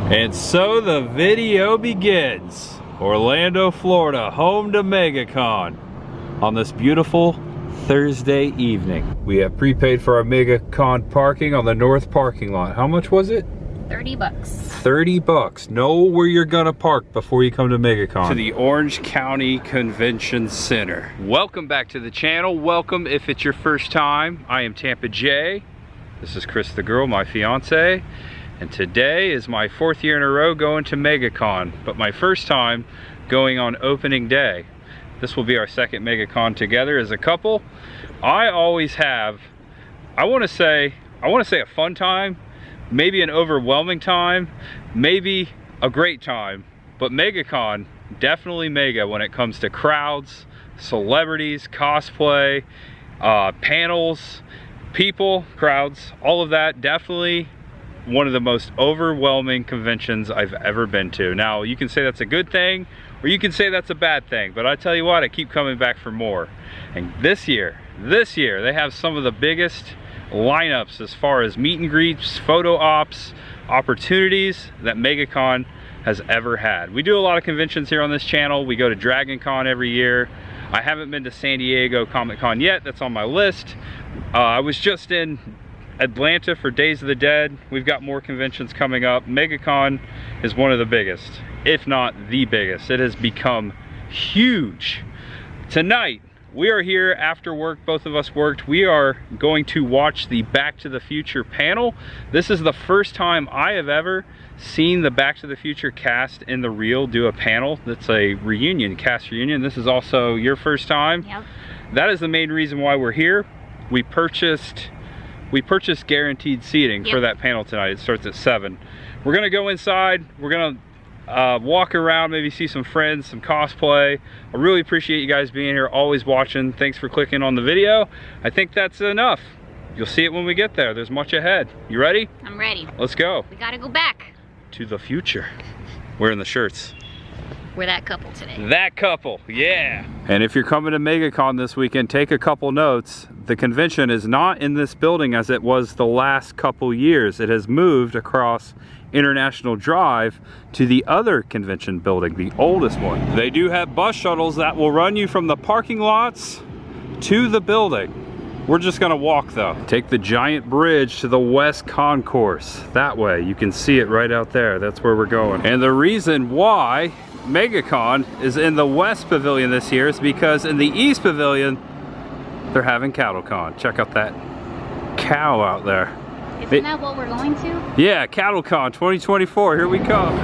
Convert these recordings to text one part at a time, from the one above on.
And so the video begins. Orlando, Florida, home to MegaCon on this beautiful Thursday evening. We have prepaid for our MegaCon parking on the north parking lot. How much was it? 30 bucks. 30 bucks. Know where you're gonna park before you come to MegaCon. To the Orange County Convention Center. Welcome back to the channel. Welcome if it's your first time. I am Tampa J. This is Chris the girl, my fiance. And today is my 4th year in a row going to MegaCon, but my first time going on opening day. This will be our second MegaCon together as a couple. I always have, I want to say a fun time, maybe an overwhelming time, maybe a great time, but MegaCon, definitely mega when it comes to crowds, celebrities, cosplay, panels, people, crowds, all of that. Definitely one of the most overwhelming conventions I've ever been to. Now, you can say that's a good thing, or you can say that's a bad thing, but I tell you what, I keep coming back for more. And this year, they have some of the biggest lineups as far as meet and greets, photo ops, opportunities that MegaCon has ever had. We do a lot of conventions here on this channel. We go to Dragon Con every year. I haven't been to San Diego Comic Con yet. That's on my list. I was just in Atlanta for Days of the Dead. We've got more conventions coming up. MegaCon is one of the biggest, if not the biggest. It has become huge. Tonight, we are here after work. Both of us worked. We are going to watch the Back to the Future panel. This is the first time I have ever seen the Back to the Future cast in the real do a panel. That's a reunion, cast reunion. This is also your first time. Yep. That is the main reason why we're here. We purchased guaranteed seating for that panel tonight. It starts at 7. We're gonna go inside. We're gonna walk around, maybe see some friends, some cosplay. I really appreciate you guys being here, always watching. Thanks for clicking on the video. I think that's enough. You'll see it when we get there. There's much ahead. You ready? I'm ready. Let's go. We gotta go back to the future. Wearing the shirts. We're that couple today. That couple, yeah. And if you're coming to MegaCon this weekend, take a couple notes. The convention is not in this building as it was the last couple years. It has moved across International Drive to the other convention building, the oldest one. They do have bus shuttles that will run you from the parking lots to the building. We're just gonna walk though. Take the giant bridge to the West Concourse. That way, you can see it right out there. That's where we're going. And the reason why MegaCon is in the West Pavilion this year is because in the East Pavilion, they're having CattleCon. Check out that cow out there. Isn't that what we're going to? Yeah, CattleCon 2024, here we come.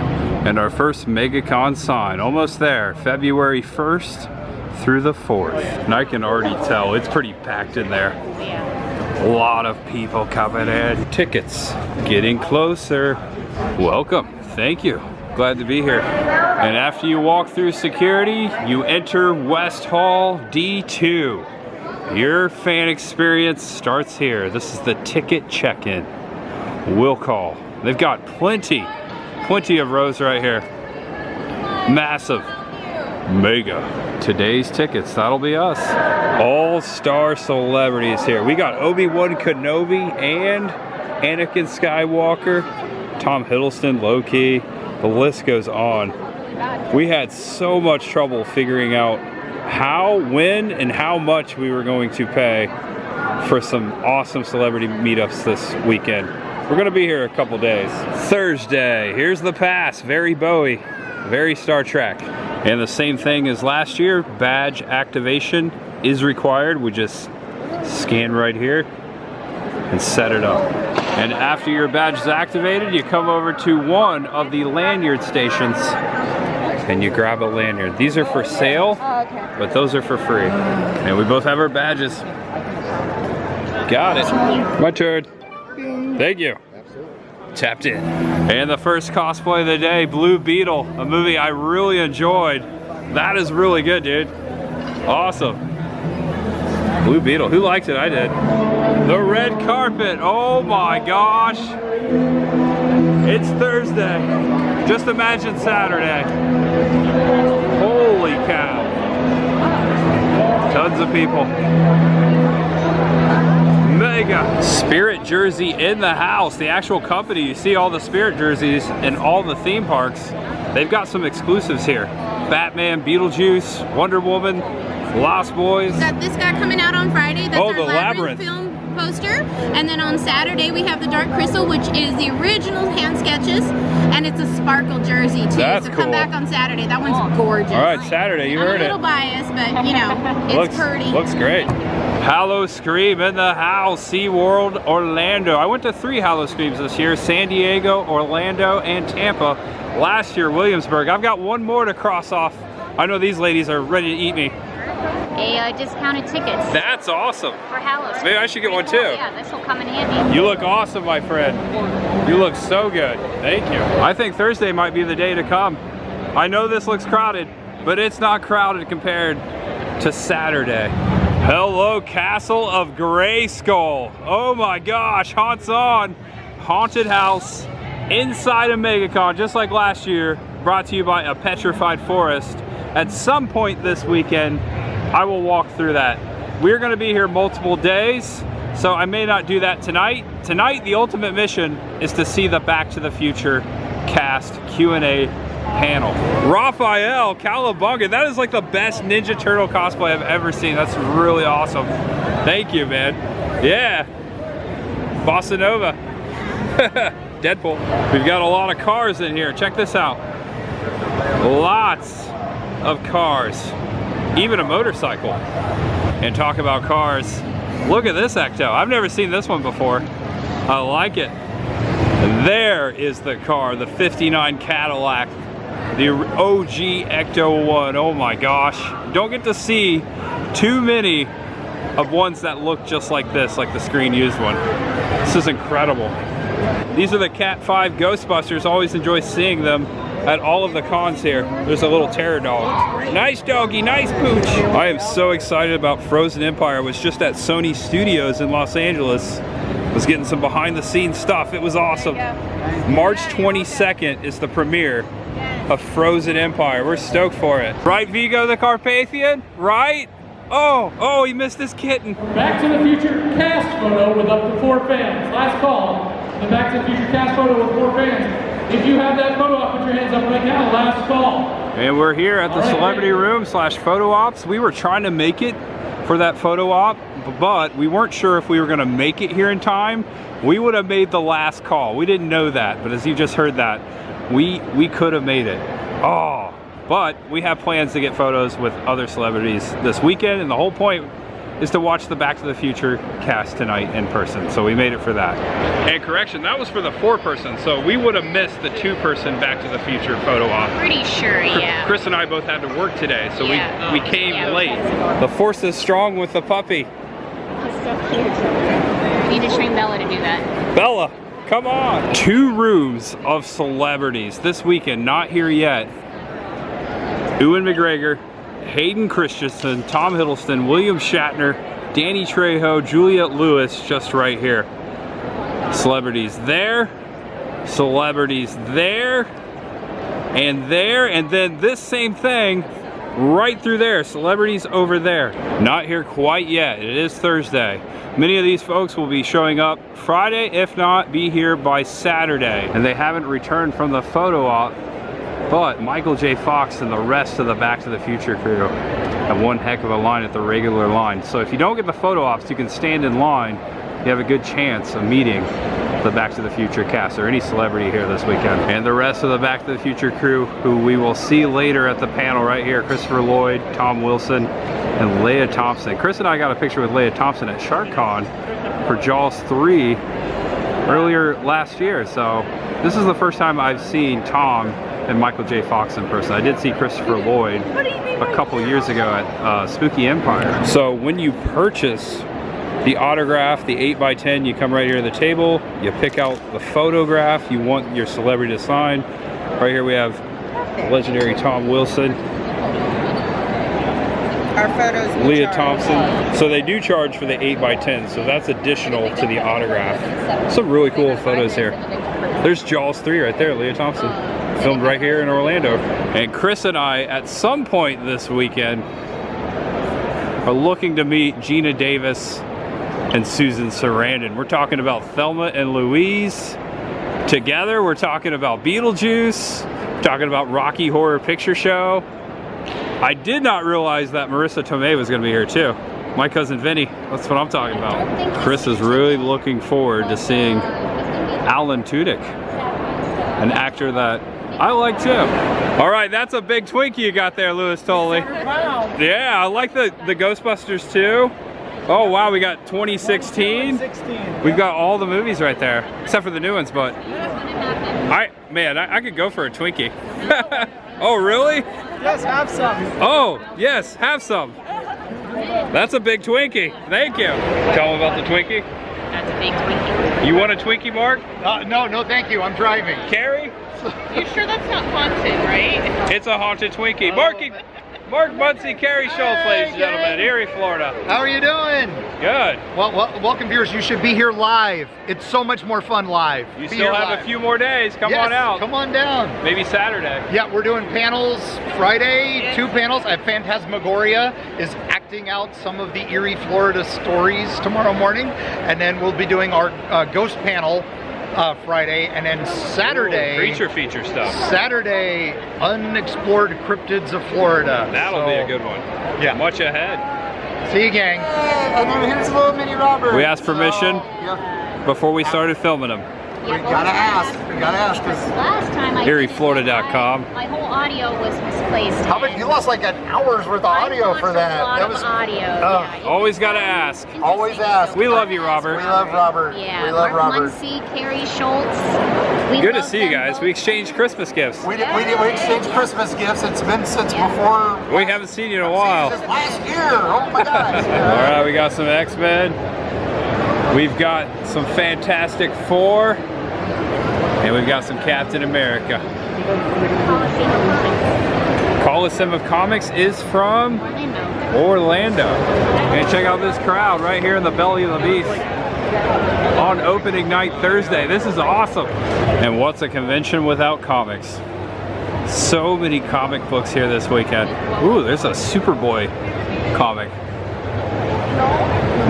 And our first MegaCon sign, almost there, February 1st through the 4th. And I can already tell, it's pretty packed in there. Yeah. A lot of people coming in. Tickets, getting closer. Welcome, thank you. Glad to be here. And after you walk through security, you enter West Hall D2. Your fan experience starts here. This is the ticket check-in. Will call. They've got plenty of rows right here. Massive. Mega. Today's tickets, that'll be us. All-star celebrities here. We got Obi-Wan Kenobi and Anakin Skywalker, Tom Hiddleston, Loki. The list goes on. We had so much trouble figuring out how, when, and how much we were going to pay for some awesome celebrity meetups this weekend. We're gonna be here a couple days. Thursday, here's the pass. Very Bowie, very Star Trek. And the same thing as last year, badge activation is required. We just scan right here and set it up. And after your badge is activated, you come over to one of the lanyard stations and you grab a lanyard. These are for sale, but those are for free. And we both have our badges. Got it. My turn. Thank you. Tapped in. And the first cosplay of the day, Blue Beetle, a movie I really enjoyed. That is really good, dude. Awesome. Blue Beetle, who liked it? I did. The red carpet, oh my gosh. It's Thursday. Just imagine Saturday. Holy cow. Tons of people. Mega Spirit jersey in the house. The actual company, you see all the Spirit jerseys in all the theme parks. They've got some exclusives here. Batman, Beetlejuice, Wonder Woman, Lost Boys. We got this guy coming out on Friday. That's our the Labyrinth film poster. And then on Saturday we have the Dark Crystal, which is the original hand sketches, and it's a sparkle jersey too. That's so cool. come back on Saturday. That one's gorgeous. All right, Saturday, you heard it. I'm a little biased, but you know, it's pretty. Looks great. Hallow Scream in the house, SeaWorld Orlando. I went to 3 Hallow Screams this year, San Diego, Orlando, and Tampa. Last year, Williamsburg. I've got one more to cross off. I know these ladies are ready to eat me. A discounted tickets That's awesome. for Hallow. Maybe I should get one too. Yeah, this will come in handy. You look awesome, my friend. You look so good. Thank you. I think Thursday might be the day to come. I know this looks crowded, but it's not crowded compared to Saturday. Hello, Castle of Grayskull. Oh my gosh, Haunts On. Haunted house inside of MegaCon, just like last year, brought to you by A Petrified Forest. At some point this weekend, I will walk through that. We're gonna be here multiple days, so I may not do that tonight. Tonight, the ultimate mission is to see the Back to the Future cast Q&A panel. Raphael Calabunga, that is like the best Ninja Turtle cosplay I've ever seen. That's really awesome. Thank you, man. Yeah, Bossa Nova. Deadpool. We've got a lot of cars in here. Check this out. Lots of cars. Even a motorcycle. And talk about cars. Look at this Ecto. I've never seen this one before. I like it. There is the car, the 59 Cadillac. The OG Ecto 1. Oh my gosh. Don't get to see too many of ones that look just like this, like the screen used one. This is incredible. These are the Cat 5 Ghostbusters. Always enjoy seeing them at all of the cons here. There's a little terror dog. Nice doggy, nice pooch. I am so excited about Frozen Empire. I was just at Sony Studios in Los Angeles. Was getting some behind the scenes stuff. It was awesome. March 22nd is the premiere of Frozen Empire. We're stoked for it. Right, Vigo the Carpathian? Right? Oh, he missed his kitten. Back to the Future cast photo with up to 4 fans. Last call. The Back to the Future cast photo with 4 fans. If you have that photo op, put your hands up right now. Last call. And we're here at the celebrity room / photo ops. We were trying to make it for that photo op, but we weren't sure if we were gonna make it here in time. We would have made the last call. We didn't know that, but as you just heard that, we could have made it. Oh, but we have plans to get photos with other celebrities this weekend, and the whole point is to watch the Back to the Future cast tonight in person. So we made it for that. And correction, that was for the 4-person, so we would have missed the 2-person Back to the Future photo op. Pretty sure, yeah. Chris and I both had to work today, so Yeah. we came late. The force is strong with the puppy. He's so cute. We need to train Bella to do that. Bella, come on. 2 rooms of celebrities this weekend, not here yet. Ewan McGregor, Hayden Christensen, Tom Hiddleston, William Shatner, Danny Trejo, Juliette Lewis, just right here. Celebrities there, celebrities there, and then this same thing right through there, celebrities over there. Not here quite yet, it is Thursday. Many of these folks will be showing up Friday, if not be here by Saturday. And they haven't returned from the photo op, but Michael J. Fox and the rest of the Back to the Future crew have one heck of a line at the regular line. So if you don't get the photo ops, you can stand in line. You have a good chance of meeting the Back to the Future cast or any celebrity here this weekend. And the rest of the Back to the Future crew, who we will see later at the panel right here. Christopher Lloyd, Tom Wilson, and Leah Thompson. Chris and I got a picture with Leah Thompson at SharkCon for Jaws 3 earlier last year. So this is the first time I've seen Tom and Michael J. Fox in person. I did see Christopher Lloyd a couple years ago at Spooky Empire. So when you purchase the autograph, the 8x10, you come right here to the table, you pick out the photograph you want your celebrity to sign. Right here we have legendary Tom Wilson, Our photos. Leah Thompson. So they do charge for the 8x10, so that's additional to the autograph. Some really cool photos here. There's Jaws 3 right there, Leah Thompson. Filmed right here in Orlando. And Chris and I, at some point this weekend, are looking to meet Gina Davis and Susan Sarandon. We're talking about Thelma and Louise. Together, we're talking about Beetlejuice. We're talking about Rocky Horror Picture Show. I did not realize that Marissa Tomei was going to be here too. My cousin Vinny, that's what I'm talking about. Chris is really looking forward to seeing Alan Tudyk, an actor that I like too. All right, that's a big Twinkie you got there, Louis Tolley. Yeah, I like the Ghostbusters too. Oh wow, we got 2016. We've got all the movies right there, except for the new ones, but I could go for a Twinkie. Oh really? Yes, have some. Oh, yes, have some. That's a big Twinkie. Thank you. Tell them about the Twinkie. That's a big Twinkie. You want a Twinkie, Mark? No, thank you. I'm driving. Carrie? You sure that's not haunted, right? It's a haunted Twinkie. Mark Muncie, Carrie Schultz, ladies and gentlemen, Erie, Florida. How are you doing? Good. Well, welcome viewers. You should be here live. It's so much more fun live. You still have a few more days. Come on out. Come on down. Maybe Saturday. Yeah, we're doing panels Friday, 2 panels. Phantasmagoria is acting out some of the Erie, Florida stories tomorrow morning. And then we'll be doing our ghost panel Friday, and then Saturday, creature feature stuff. Saturday, unexplored cryptids of Florida. That'll be a good one. Yeah. Much ahead. See you, gang. And then here's a little mini Robert. We asked permission before we started filming them. We gotta ask. We gotta ask. Last time I ErieFlorida.com. my whole audio was misplaced. How much? You lost like an hour's worth of audio for that. That was audio. Yeah, Always gotta ask. Always ask. We love you, Robert. We love Robert. Yeah, we love Mark Robert. Muncie, Carrie Schultz. We Good to love see you them guys. both. We exchanged Christmas gifts. We exchanged Christmas gifts. It's been since before. We haven't seen you in a while. Since last year. Oh my gosh. All right, we got some X-Men. We've got some Fantastic Four. And we've got some Captain America. Coliseum of Comics is from Orlando. And check out this crowd right here in the belly of the beast on opening night Thursday. This is awesome. And what's a convention without comics? So many comic books here this weekend. Ooh, there's a Superboy comic.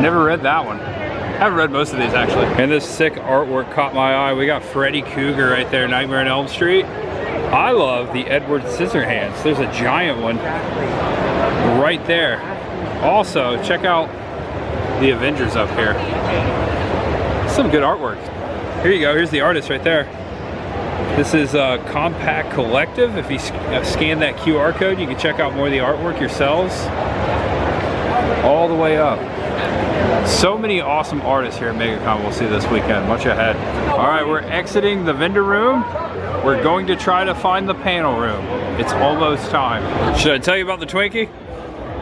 Never read that one. I haven't read most of these actually. And this sick artwork caught my eye. We got Freddy Krueger right there, Nightmare on Elm Street. I love the Edward Scissorhands. There's a giant one right there. Also, check out the Avengers up here. Some good artwork. Here you go, here's the artist right there. This is Compact Collective. If you scan that QR code, you can check out more of the artwork yourselves. All the way up. So many awesome artists here at MegaCon we'll see this weekend, much ahead. All right, we're exiting the vendor room. We're going to try to find the panel room. It's almost time. Should I tell you about the Twinkie?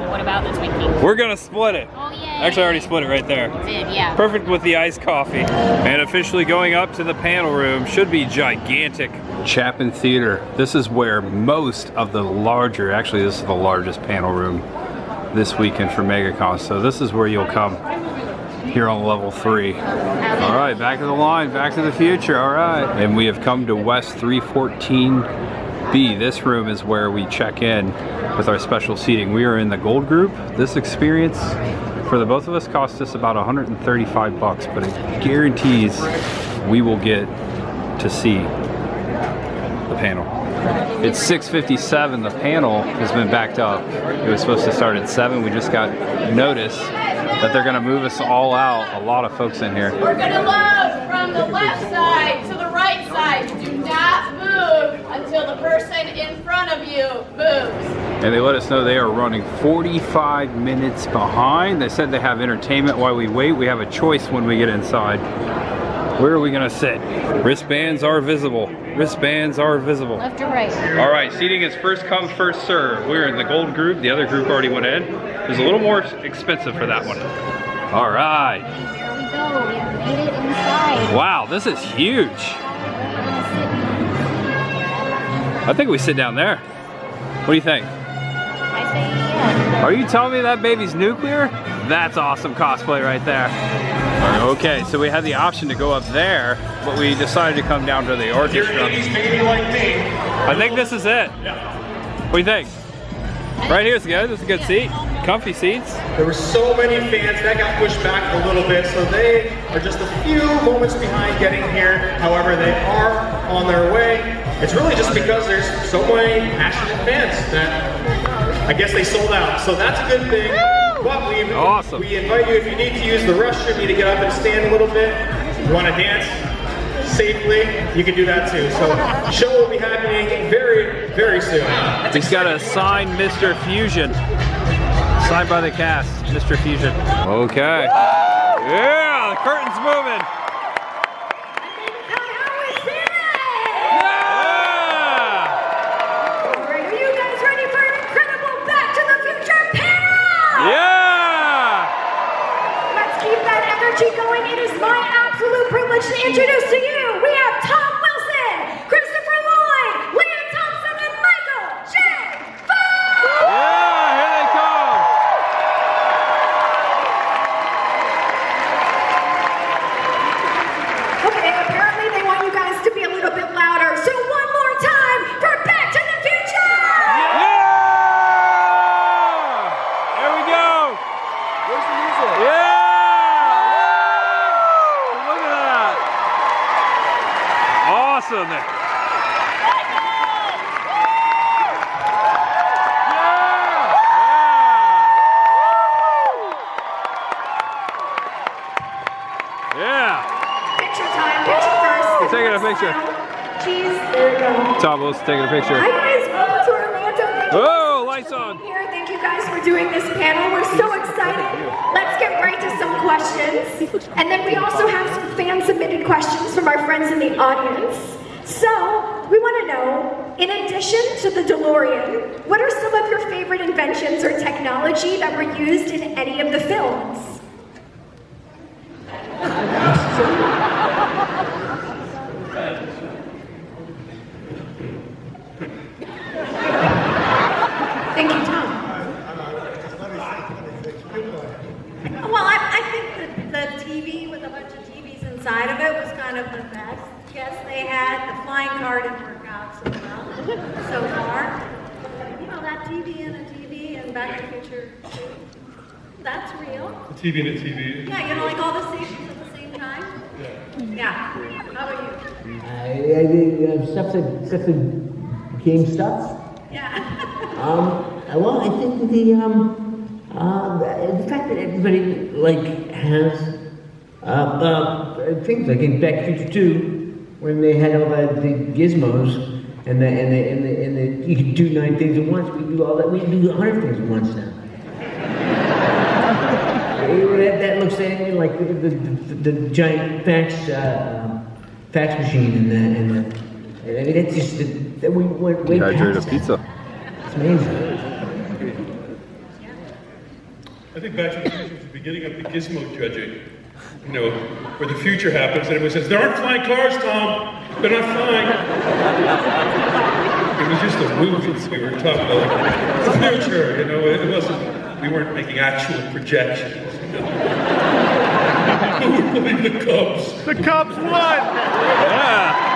What about the Twinkie? We're gonna split it. Oh yeah. Actually, I already split it right there. Did, yeah. Perfect with the iced coffee. And officially going up to the panel room should be gigantic. Chapin Theater. This is where most of the larger, actually this is the largest panel room this weekend for MegaCon. So this is where you'll come here on level 3. All right, back of the line, back to the future. All right. And we have come to West 314B. This room is where we check in with our special seating. We are in the gold group. This experience for the both of us cost us about 135 bucks, but it guarantees we will get to see the panel. It's 6:57. The panel has been backed up. It was supposed to start at 7. We just got notice that they're gonna move us all out. A lot of folks in here. We're gonna load from the left side to the right side. Do not move until the person in front of you moves. And they let us know they are running 45 minutes behind. They said they have entertainment while we wait. We have a choice when we get inside. Where are we gonna sit? Wristbands are visible. Wristbands are visible. Left or right? All right, seating is first come, first serve. We're in the gold group. The other group already went in. It was a little more expensive for that one. All right. Here we go. We have made it inside. Wow, this is huge. I think we sit down there. What do you think? I say yes. Are you telling me that baby's nuclear? That's awesome cosplay right there. Okay, so we had the option to go up there, but we decided to come down to the orchestra. I think this is it. What do you think? Right here's good. This is a good seat. comfy seats. There were so many fans that got pushed back a little bit, so they are just a few moments behind getting here. However, they are on their way. It's really just because there's so many passionate fans that I guess they sold out. So that's a good thing. But we invite you, if you need to use the restroom, you need to get up and stand a little bit. If you want to dance safely, you can do that too. So the show will be happening very, very soon. He's got a signed Mr. Fusion. Signed by the cast, Mr. Fusion. Okay. Yeah, the curtain's moving. Going, it is my absolute privilege to introduce to you, we have Tom Wilson, Christopher Lloyd, Leah Thompson, and Michael J. Fox! Yeah, here they come! Okay, apparently they want you guys to be a little bit louder, so one more time for Back to the Future! Yeah! There we go! Where's the music? Yeah! Awesome there. Yeah. Picture time, picture first. We're taking a picture. Cheese, there we go. Tom Wilson taking a picture. Hi guys, welcome to Orlando. Thank you Oh, lights on. here. Thank you guys for doing this panel. We're so excited. Let's get right to some questions. And then we also have some fan-submitted questions from our friends in the audience. So, we want to know, in addition to the DeLorean, what are some of your favorite inventions or technology that were used in any of the films? Thank you, Tom. Well, I think that the TV with a bunch of TVs inside of it was kind of the best guess they had. The flying car didn't work out so well so far. You know, that TV and a TV and Back to the Future, that's real. A TV and a TV. Yeah, you know, like all the stations at the same time? Yeah. How about you? I did stuff that became stuff. Yeah. Well, I think the fact that everybody like has things like in Back to the Future 2, when they had all the gizmos and the you could do 9 things at once. We do all that. We do 100 things at once now. that looks like the giant fax machine and that's just that we went way past that. Pizza. It's amazing. I think Back to the Future was the beginning of the gizmo judging. You know, where the future happens and everyone says, there aren't flying cars, Tom. They're not flying. It was just a movie we were talking about. The future, you know, it wasn't, we weren't making actual projections. You know? Who would believe the Cubs? The Cubs won! Yeah.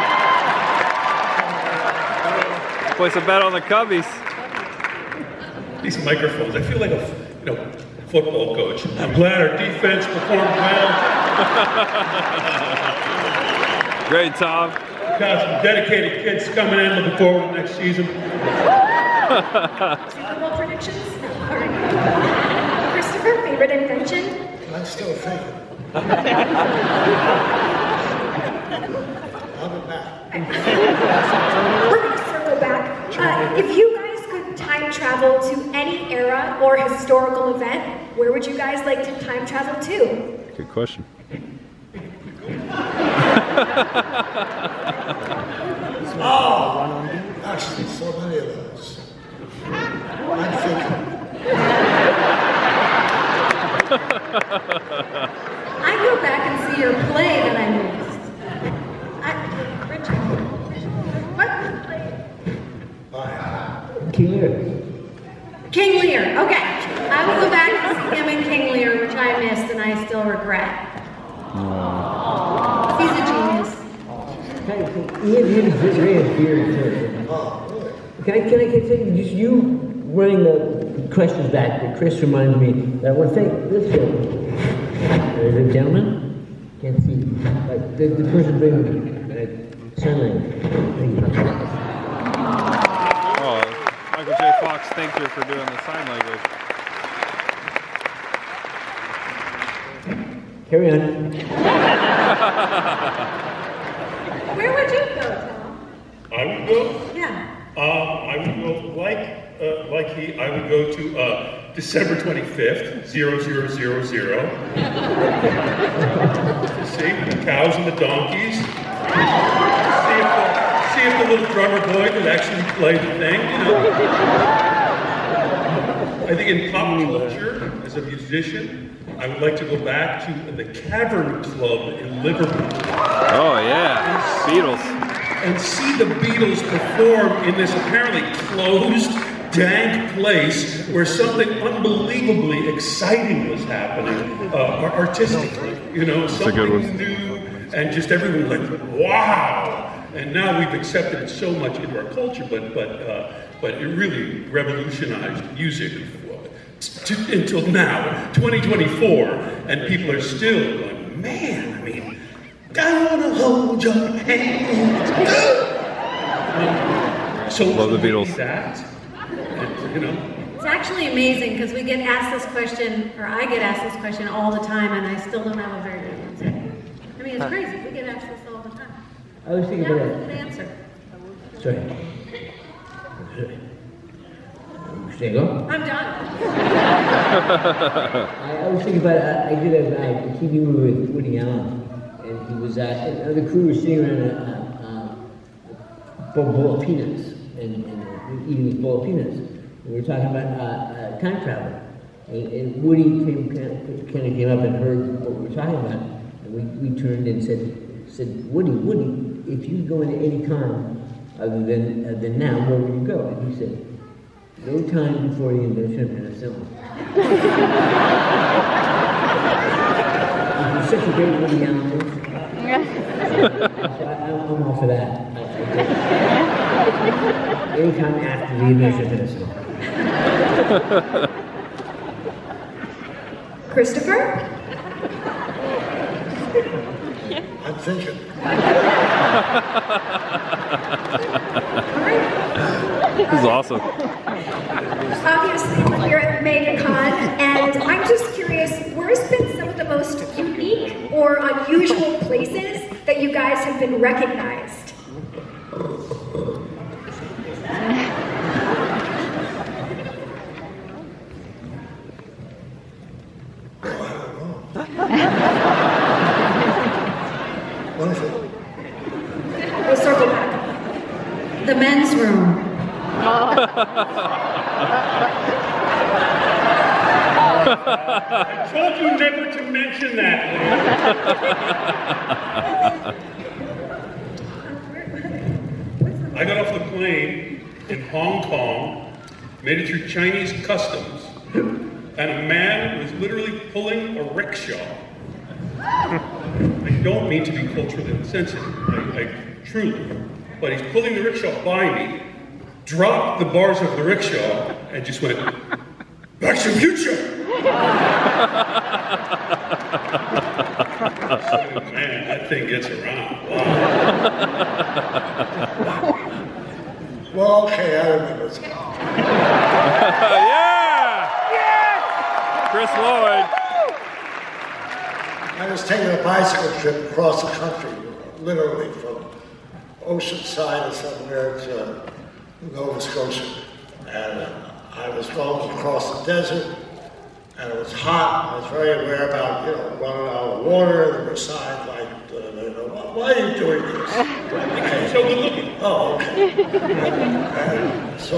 Place a bet on the Cubbies. These microphones, I feel like a football coach. I'm glad our defense performed well. Great, Tom. Got some dedicated kids coming in, looking forward to next season. Super Bowl predictions? All right. Christopher, favorite invention? I'm still thinking. I'll be back. We're going to circle back. If you guys could time travel to any era or historical event, where would you guys like to time travel to? Good question. Actually, so many of those. I'm thinking. I go back and see your play that I missed. What play? King Lear. King Lear, okay. I will go back and see him in King Lear, which I missed and I still regret. He's a genius. He had a beard too. Oh, really? Can I say just you running the questions back, Chris reminded me that I want to thank this gentleman. There's a gentleman, can't see, but the person bringing me, sign language. Thank you. Oh, Michael J. Fox thanked her for doing the sign language. Carry on. Where would you go, Tom? I would go? Yeah. I would go like he. I would go to December 25th, 0000. See the cows and the donkeys. See if the little drummer boy could actually play the thing. You know. I think in pop culture, as a musician, I would like to go back to the Cavern Club in Liverpool. Oh yeah, Beatles. And see the Beatles perform in this apparently closed, dank place where something unbelievably exciting was happening, artistically. You know, something new, and just everyone like, wow! And now we've accepted it so much into our culture, but it really revolutionized music until now, 2024, and people are still going, man, I mean, gonna hold your hand. So love the Beatles. That, and, you know. It's actually amazing because we get asked this question, or I get asked this question all the time, and I still don't have a very good answer. I mean, it's crazy. We get asked this all the time. I was thinking about Good answer. Sorry. Should I go? I'm done. I was thinking about, I did a TV movie with Woody Allen, and he was, the crew was sitting around a bowl of peanuts, and eating this bowl of peanuts. And we were talking about time travel. And Woody kind of came up and heard what we were talking about, and we turned and said, Woody, if you go into any time other than now, where would you go? And he said, no time before the invention of penicillin. He's such a great Woody Allen. I'm all for that. Anytime after the invention of penicillin. Christopher? I'm thinking. This is awesome. Obviously, we're here at MegaCon, and I'm just curious, where's been some of the most unique or unusual places that you guys have been recognized? What is it? We'll circle back. The men's room. I told you never to mention that. I got off the plane in Hong Kong, made it through Chinese customs, and a man was literally pulling a rickshaw. I don't mean to be culturally insensitive, I truly, but he's pulling the rickshaw by me, dropped the bars of the rickshaw, and just went, "Back to the future!" So, man, that thing gets around. Wow. Well, okay, I remember this. Yeah! Chris Lloyd. I was taking a bicycle trip across the country, literally from Oceanside or somewhere to Nova Scotia. And I was going across the desert, and it was hot. I was very aware about, running out of water. There were signs like, why are you doing this? Okay. So good looking. Oh, okay. And so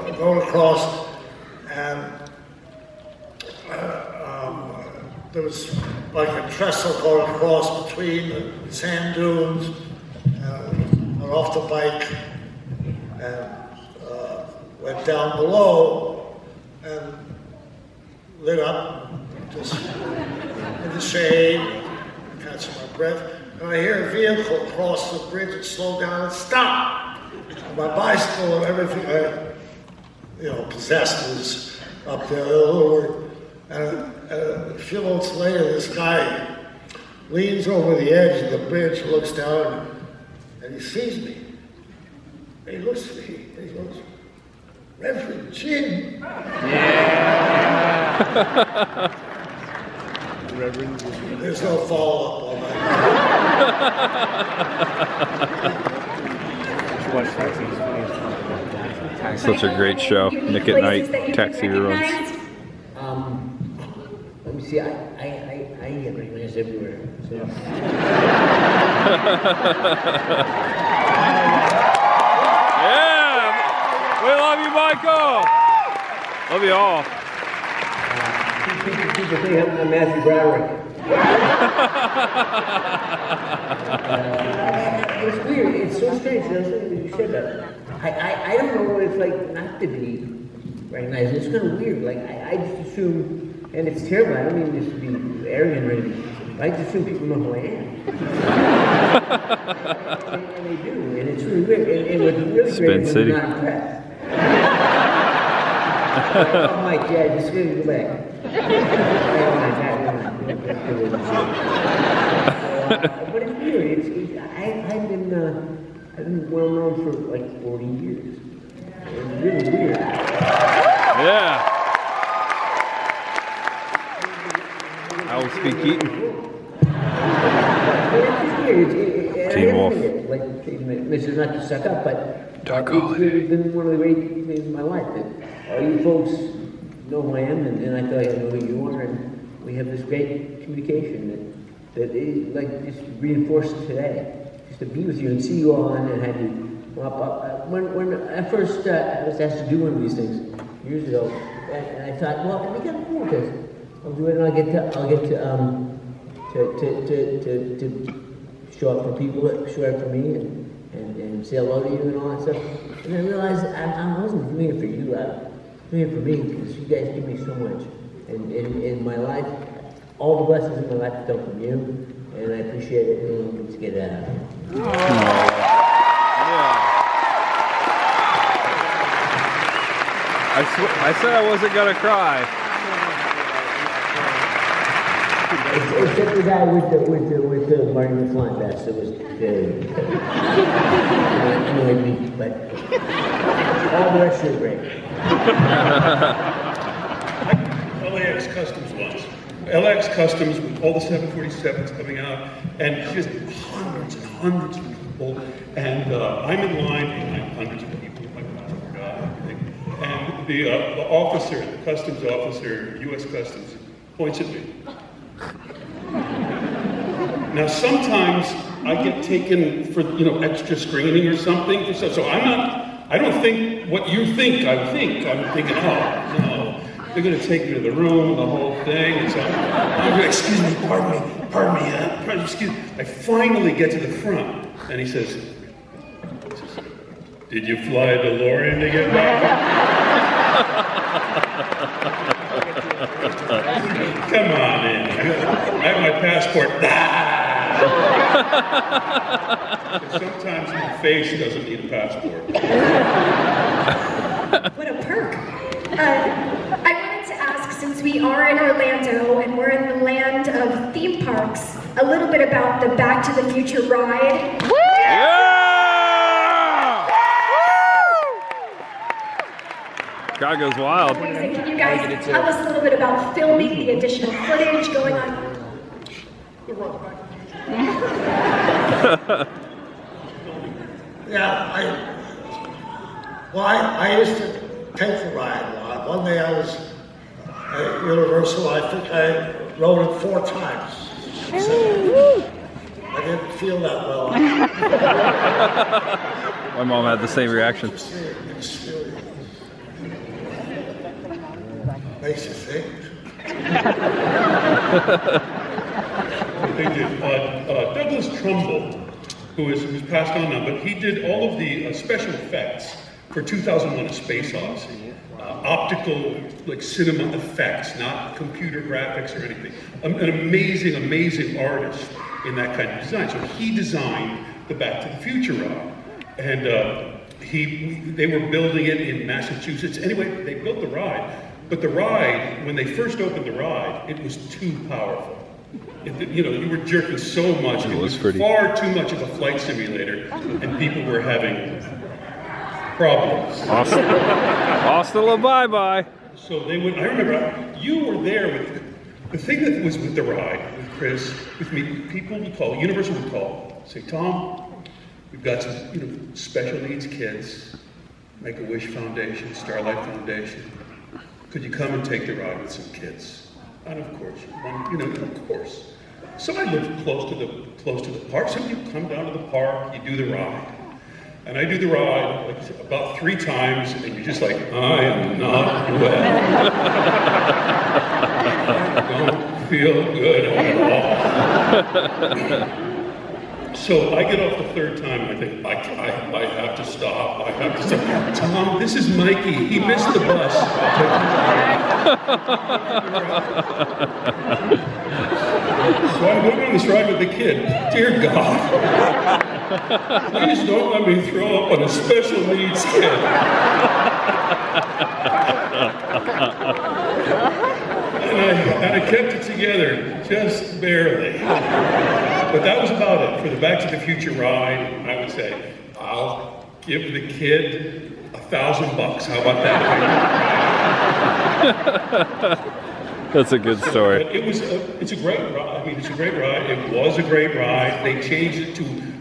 I'm going across, and there was like a trestle going across between the sand dunes. And got off the bike and went down below and lit up just in the shade, catching my breath. And I hear a vehicle cross the bridge and slow down and stop. And my bicycle and everything, possessed up there. And a few months later, this guy leans over the edge of the bridge, looks down, and he sees me. And he looks at me, and he goes, "Reverend Jim." There's no follow-up on that. Such a great show. Nick at Night, taxi runs. Let me see. I get recognized everywhere. So. Yeah, we love you, Michael. Love you all. People think I'm Matthew Broderick. It's weird. It's so strange. You said that. I don't know what it's like not to be recognized. It's kind of weird. Like I just assume, and it's terrible. I don't mean this to be arrogant or anything. I just assume people know who I am. and they do, and it's really weird. And what's really Spin great is City. I'm not impressed. Oh my God, just gonna go back. But it's weird. I've been well known for like 40 years. It's really weird. Yeah. I will speak Eaton. Team Wolf. Like, this is not to suck up, but it's been one of the great things in my life that all you folks know who I am, and I feel like I know who you are, and we have this great communication that is like just reinforced today. Just to be with you and see you all and have you. When I first I was asked to do one of these things years ago, and I thought, well, it'd be kind of cool because I'll do it and I'll get to show up for people that show up for me and say hello to you and all that stuff. And I realized I wasn't doing it for you. I was doing it for me because you guys give me so much. And in my life, all the blessings in my life come from you, and I appreciate it. And let's get that out of here. I said I wasn't gonna cry. Except the guy with the Marty McFly vest. It was annoyed me, but all the rest are great. LAX Customs once. LAX Customs with all the 747s coming out, and just hundreds and hundreds of people, and I'm in line behind hundreds of people with my passport out and everything. And the officer, the customs officer, U.S. Customs, points at me. Now sometimes I get taken for extra screening or something, so I don't think what you think I think. I'm thinking, oh no, they're going to take me to the room, the whole thing. And so excuse me, pardon me, excuse me. I finally get to the front, and he says, "Did you fly a DeLorean to get back?" Come on in. I have my passport. Sometimes my face doesn't need a passport. What a perk. I wanted to ask, since we are in Orlando and we're in the land of theme parks, a little bit about the Back to the Future ride. Woo! Yeah! Crowd goes wild. Amazing. Can you guys tell us a little bit about filming, the additional footage going on? Yeah, I used to take the ride a lot. One day I was at Universal, I think I rode it 4 times. I didn't feel that well. My mom had the same reaction. Makes you think. They did. Douglas Trumbull, who's passed on now, but he did all of the special effects for 2001: A Space Odyssey. Optical, like cinema effects, not computer graphics or anything. An amazing, amazing artist in that kind of design. So he designed the Back to the Future ride. And they were building it in Massachusetts. Anyway, they built the ride. But the ride, when they first opened the ride, it was too powerful. You were jerking so much. It was far too much of a flight simulator, and people were having problems. Hasta la bye-bye. So they would, I remember, you were there with, the thing that was with the ride, with Chris, with me, people would call, Universal would call, say, Tom, we've got some, special needs kids, Make-A-Wish Foundation, Starlight Foundation. Could you come and take the ride with some kids? And of course, of course. So I live close to the park. So you come down to the park, you do the ride. And I do the ride like about 3 times, and you're just like, I am not well. I don't feel good at all. So I get off the 3rd time, and I think, I have to stop. I have to stop. Tom, this is Mikey. He missed the bus. So I'm going on this ride with the kid. Dear God, please don't let me throw up on a special needs kid. And I kept it together, just barely. But that was about it. For the Back to the Future ride, I would say, I'll give the kid $1,000. How about that? That's a good story. But it's a great ride. I mean, it's a great ride. It was a great ride. They changed it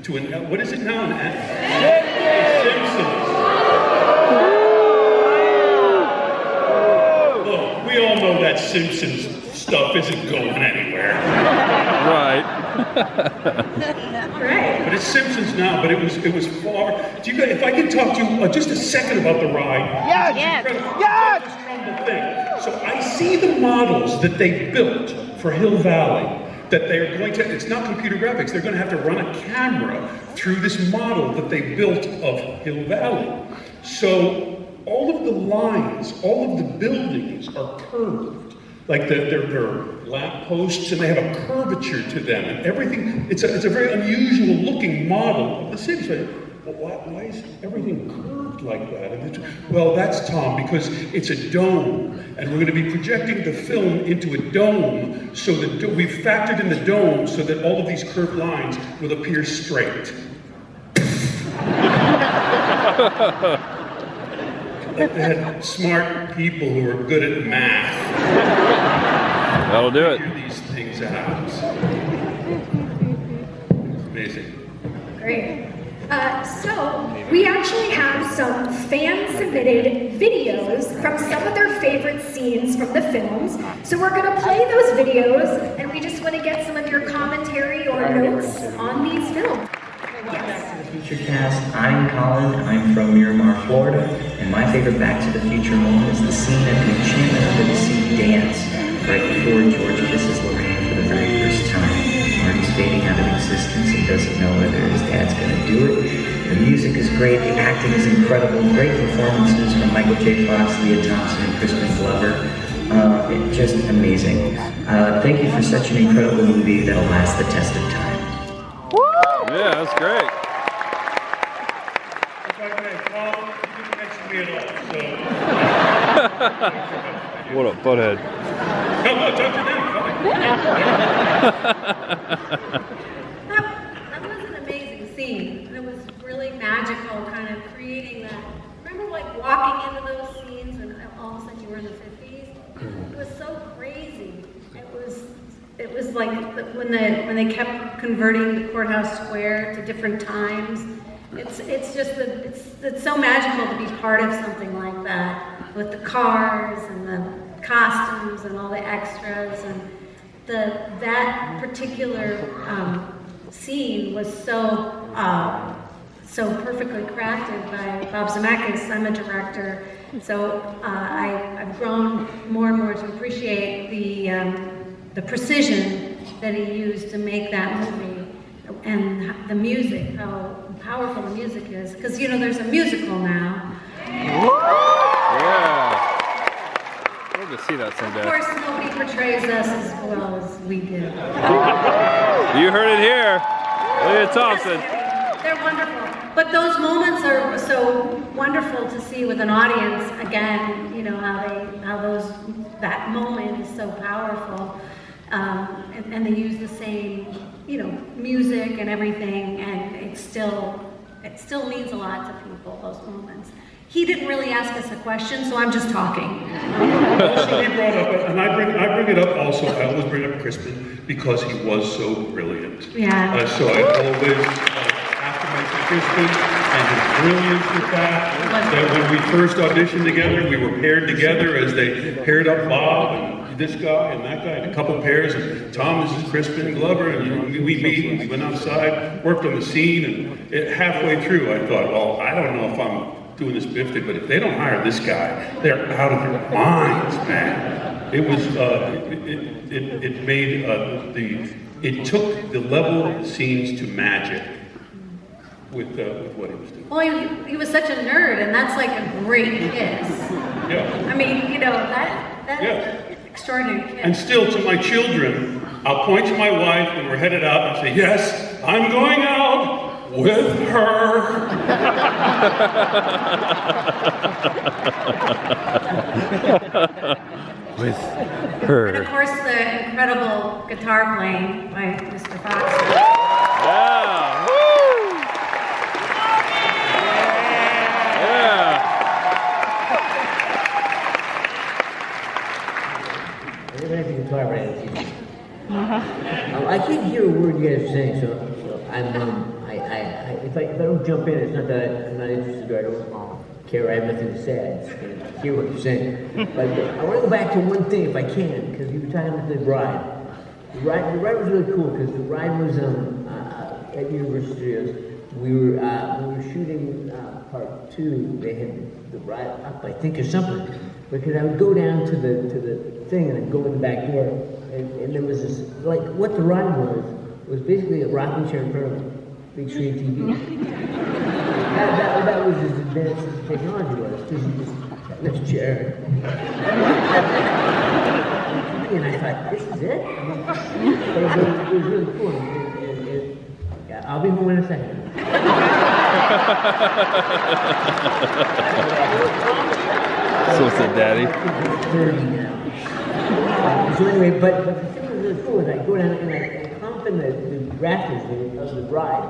to an, what is it now? Simpsons. Look, we all know that Simpsons stuff isn't going anywhere. Right. But it's Simpsons now, but it was far. Do you guys, if I can talk to you just a second about the ride. Yes! Yes! So I see the models that they built for Hill Valley, that they're going to, it's not computer graphics, they're going to have to run a camera through this model that they built of Hill Valley. So all of the lines, all of the buildings are curved. Like they're lamp posts, and they have a curvature to them, and everything. It's a very unusual looking model of the city. So, why is everything curved like that? And well, that's Tom, because it's a dome, and we're going to be projecting the film into a dome, so that we've factored in the dome so that all of these curved lines will appear straight. They had smart people who are good at math. That'll do it. Figure these things out. It's amazing. Great. So we actually have some fan-submitted videos from some of their favorite scenes from the films. So we're going to play those videos, and we just want to get some of your commentary or notes on these films. Back to the Future cast. I'm Colin, and I'm from Miramar, Florida. And my favorite Back to the Future moment is the scene at the Enchantment Under the Sea dance right before George kisses Lorraine for the very first time. Marty's fading out of existence and doesn't know whether his dad's going to do it. The music is great, the acting is incredible, great performances from Michael J. Fox, Leah Thompson, and Crispin Glover. It's just amazing. Thank you for such an incredible movie that'll last the test of time. Yeah, that's great. What up, butthead? Come on, talk to them. That was an amazing scene. And it was really magical, kind of creating that. Remember, like walking into those scenes, and all of a sudden you were in the 50s. It was so crazy. It was like when they kept converting the courthouse square to different times. It's just that it's so magical to be part of something like that, with the cars and the costumes and all the extras, and that particular scene was so perfectly crafted by Bob Zemeckis. I'm a director, so I've grown more and more to appreciate the precision that he used to make that movie, and the music, how powerful the music is. Because, there's a musical now. Yeah. We'll go see that someday. Of course, nobody portrays us as well as we do. You heard it here. Leah Thompson. They're wonderful. But those moments are so wonderful to see with an audience. Again, you know that moment is so powerful, and they use the same, you know, music and everything, and it still means a lot to people. Those moments. He didn't really ask us a question, so I'm just talking. Also, he brought up, and I bring it up also. I always bring up Crispin because he was so brilliant. Yeah. So I always after Crispin and his brilliance with that when we first auditioned together, we were paired together as they paired up Bob and this guy and that guy and a couple pairs, and Tom, this is Crispin Glover, and we meet and we went outside, worked on the scene, and halfway through I thought, well, I don't know if I'm doing this Biffy, but if they don't hire this guy, they're out of their minds, man. It was, it made it took the level of the scenes to magic with what he was doing. Well, he was such a nerd, and that's like a great kiss. Yeah. I mean, you know, that is an extraordinary kiss. And still, to my children, I'll point to my wife when we're headed out and say, yes, I'm going out with her. With her. And of course, the incredible guitar playing by Mr. Fox. Yeah. Woo! Yeah. I can't hear a word you guys are saying, so I'm if I don't jump in, it's not that I'm not interested or I don't care. I have nothing to say. I just can't hear what you're saying. But I want to go back to one thing if I can, because you were talking about the ride. The ride was really cool because the ride was at Universal Studios. We were shooting part 2. They had the ride up, I think, or something. Because I would go down to the thing and I'd go in the back door, and there was this, like, what the ride was basically a rocking chair in front of a big screen TV. that was as advanced as technology was. Just this chair. And I thought, this is it? It was really cool. Yeah, I'll be home in a second. So said Daddy. So anyway, but the thing was really cool is I go down and I hop in the rafters of the ride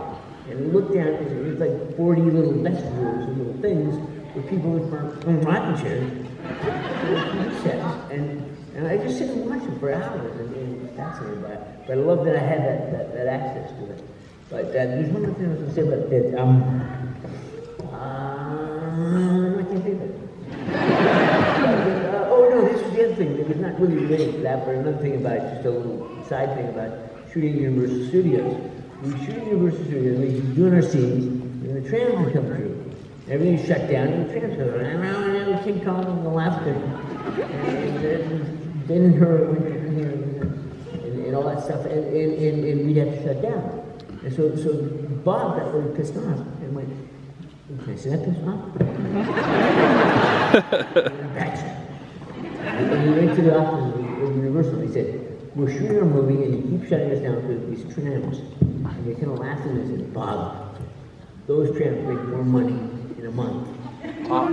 and look down, and it was like 40 little vestibules and little things with people in rocking chairs, and I just sit and watch them for hours and fascinated by it. But I love that I had that access to it. But there's one other thing I was going to say about that. I can't think of it. Oh no, this was the other thing. It was not really related to that, but another thing about just a little side thing about shooting at Universal Studios. We shoot at Universal Studios, we were doing our scenes, and the trams would come through. Everything shut down, and the trams come through. And King Kong on the left, and Ben and her went here, and all that stuff, and we'd have to shut down. And so Bob got really pissed off and went, "Can I say that pissed off?" And he went to the office of Universal and he said, "We're shooting a movie and you keep shutting us down because of these trams." And they kind of laughed at me and said, "Bob, those trams make more money in a month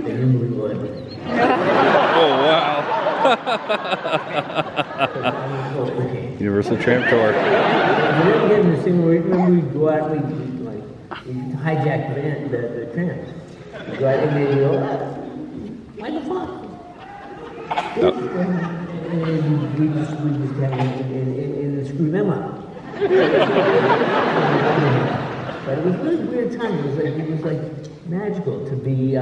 than your movie will ever make." Oh, wow. Okay. Universal Tram Tour. We didn't get in this thing where we'd go out and we'd hijack the trams. We'd go out and they'd go, "Why the fuck?" And we just had and screw them up. But it was a really weird time. It was like magical to be.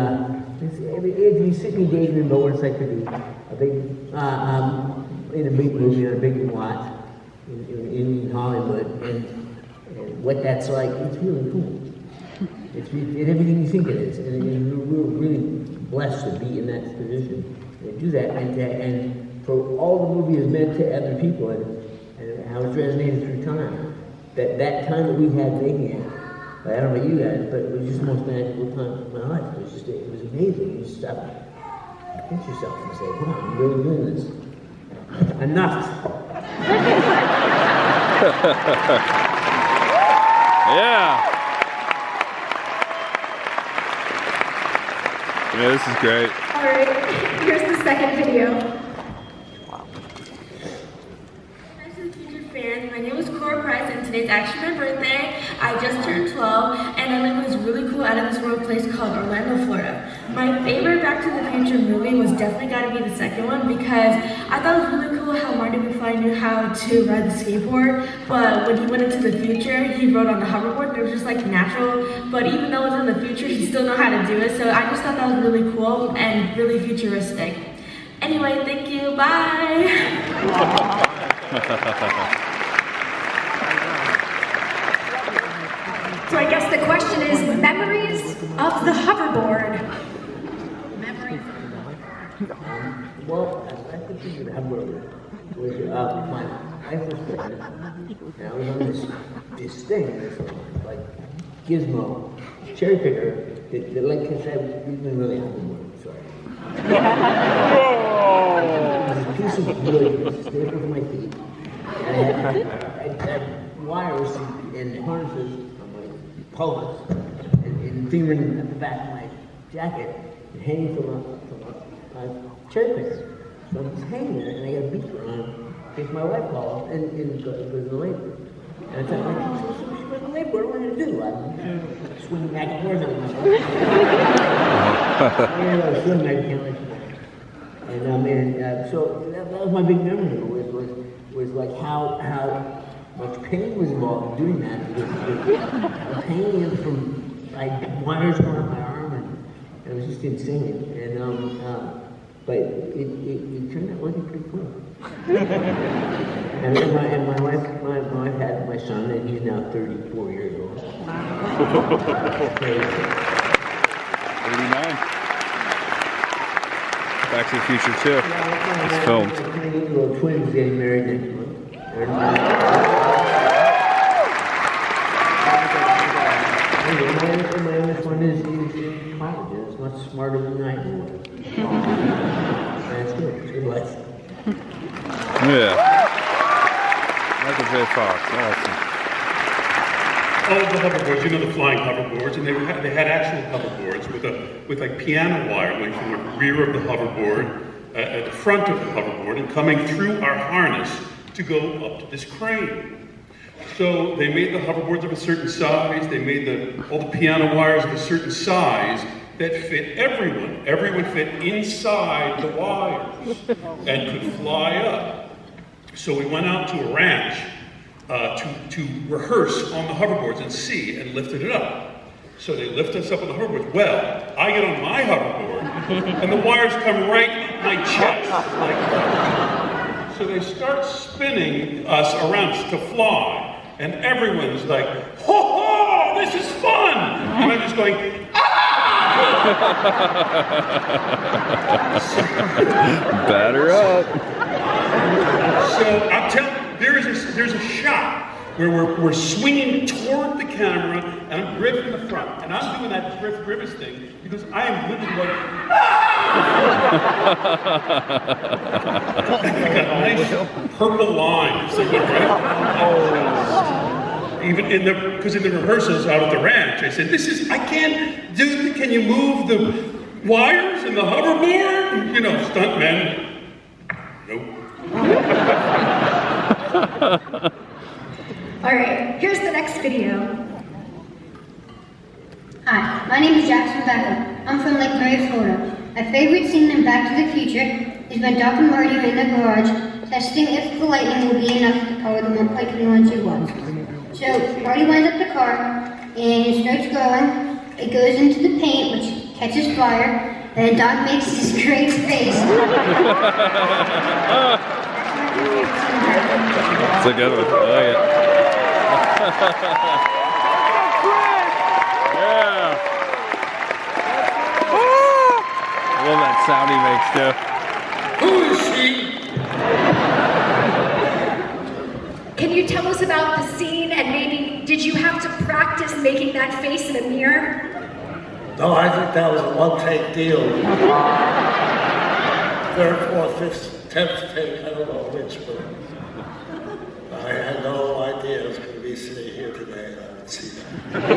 If you sit me dating and know what it's like to be a big in a big movie on a big lot in Hollywood, and what that's like, it's really cool. It's everything you think it is, and we're really blessed to be in that position and do that, and for all the movie has meant to other people, and how it's resonated through time. That time that we had making it, I don't know about you guys, but it was just the most magical time of my life. It was amazing. You just stop, pinch yourself and say, "Wow, I'm really doing this." Enough. Yeah. Yeah, this is great. All right, here's the second video. My name is Cora Price, and today's actually my birthday. I just turned 12, and I live in this really cool out-of-this-world place called Orlando, Florida. My favorite Back to the Future movie was definitely got to be the second one because I thought it was really cool how Marty McFly knew how to ride the skateboard, but when he went into the future, he rode on the hoverboard. It was just like natural, but even though it was in the future, he still knew how to do it, so I just thought that was really cool and really futuristic. Anyway, thank you, bye! So I guess the question is memories of the hoverboard. Well, I think the hoverboard was my wife was pregnant, and I was on this thing, this like gizmo cherry picker that like I said, we didn't really hoverboard. Sorry. This piece of wood was straight over my feet, and I had wires and harnesses. Pelvis and fingering at the back of my jacket and hanging from a cherry picker. So I'm just hanging there and I got a beaker on in case my wife calls and goes to labor. And I thought, like, she's going to labor, what am I going to do? I'm swinging back and forth on myself. I swim back and so that was my big memory was like how much pain was involved in doing that because the pain from like wires going up my arm and it was just insane. And but it turned out working pretty cool. and my wife had my son and he's now 34 years old. 89. Back to the Future 2. It's filmed. My twins getting married next month. My oldest one is in college. It's much smarter than I am. That's good. It's a good life. Yeah. Michael J. Fox. Awesome. All of the hoverboards, you know the flying hoverboards, and they had actual hoverboards with like piano wire going from the rear of the hoverboard at the front of the hoverboard and coming through our harness to go up to this crane. So they made the hoverboards of a certain size, they made all the piano wires of a certain size that fit everyone. Everyone fit inside the wires and could fly up. So we went out to a ranch to rehearse on the hoverboards and see and lifted it up. So they lift us up on the hoverboard. Well, I get on my hoverboard and the wires come right in my chest. So they start spinning us around to fly. And everyone's like, ho ho, this is fun! And I'm just going, ah! Batter up. So I'll tell you, there's a shot where we're swinging toward the camera and I'm gripping the front. And I'm doing that Griffiths thing because I am literally like, like a nice purple line. Even because in the rehearsals out at the ranch, I said, I can't do it. Can you move the wires and the hoverboard? You know, stuntmen. Nope. All right, here's the next video. Hi, my name is Jackson Becker. I'm from Lake Mary, Florida. My favorite scene in Back to the Future is when Doc and Marty are in the garage testing if the lightning will be enough to power the 1.21 gigawatts. So Marty winds up the car and it starts going. It goes into the paint, which catches fire, and Doc makes this great face. It's a good one. I like it. Yeah. I love that sound he makes too. Who is she? Can you tell us about the scene and maybe did you have to practice making that face in a mirror? No, I think that was a one-take deal. Third, fourth, fifth, 10th take, I don't know which, but I had no idea I was going to be sitting here today and I would see that.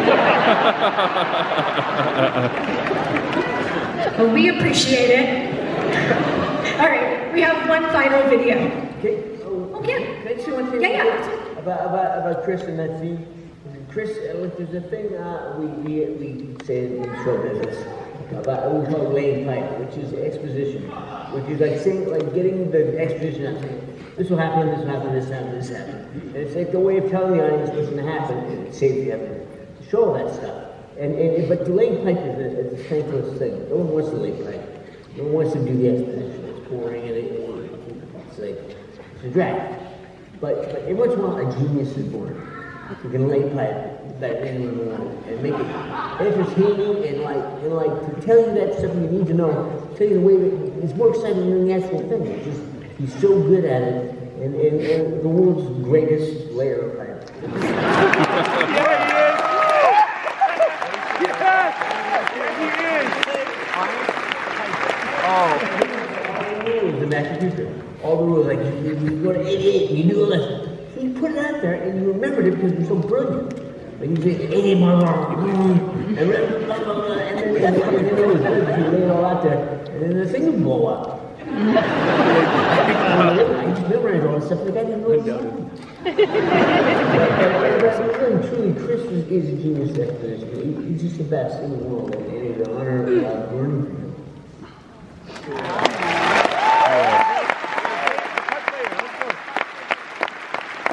Well, we appreciate it. All right, we have one final video. Okay. Okay. Can I say one thing? Yeah. About Chris and that scene. Chris, look, there's a thing we say in show business about we call it laying pipe, which is exposition, which is like saying, like getting the exposition out. This will happen, this will happen, this will happen, this will happen. And it's like the way of telling the audience what's going to happen, and it saves the effort to show all that stuff. But the laying pipe is a thankless thing. No one wants to lay pipe. No one wants to do the exposition. It's boring and it's like it's a drag. But every once in a while, a genius is born. You can lay pipe better than anyone and make it entertaining and to tell you that stuff you need to know. Tell you the way that it's more exciting than the actual thing. It's just he's so good at it, and the world's greatest layer of pipe. The Master Teacher. All the rules, like you go to 88, you do a lesson. So you put it out there and you remembered it because you're so brilliant. Like you say 88 miles an hour, and then you lay it all out there, and then the thing will blow up. I just memorized all this stuff like I didn't know it was happening. Truly, Chris is a genius at this. He's just the best in the world, and it's an honor learning from him.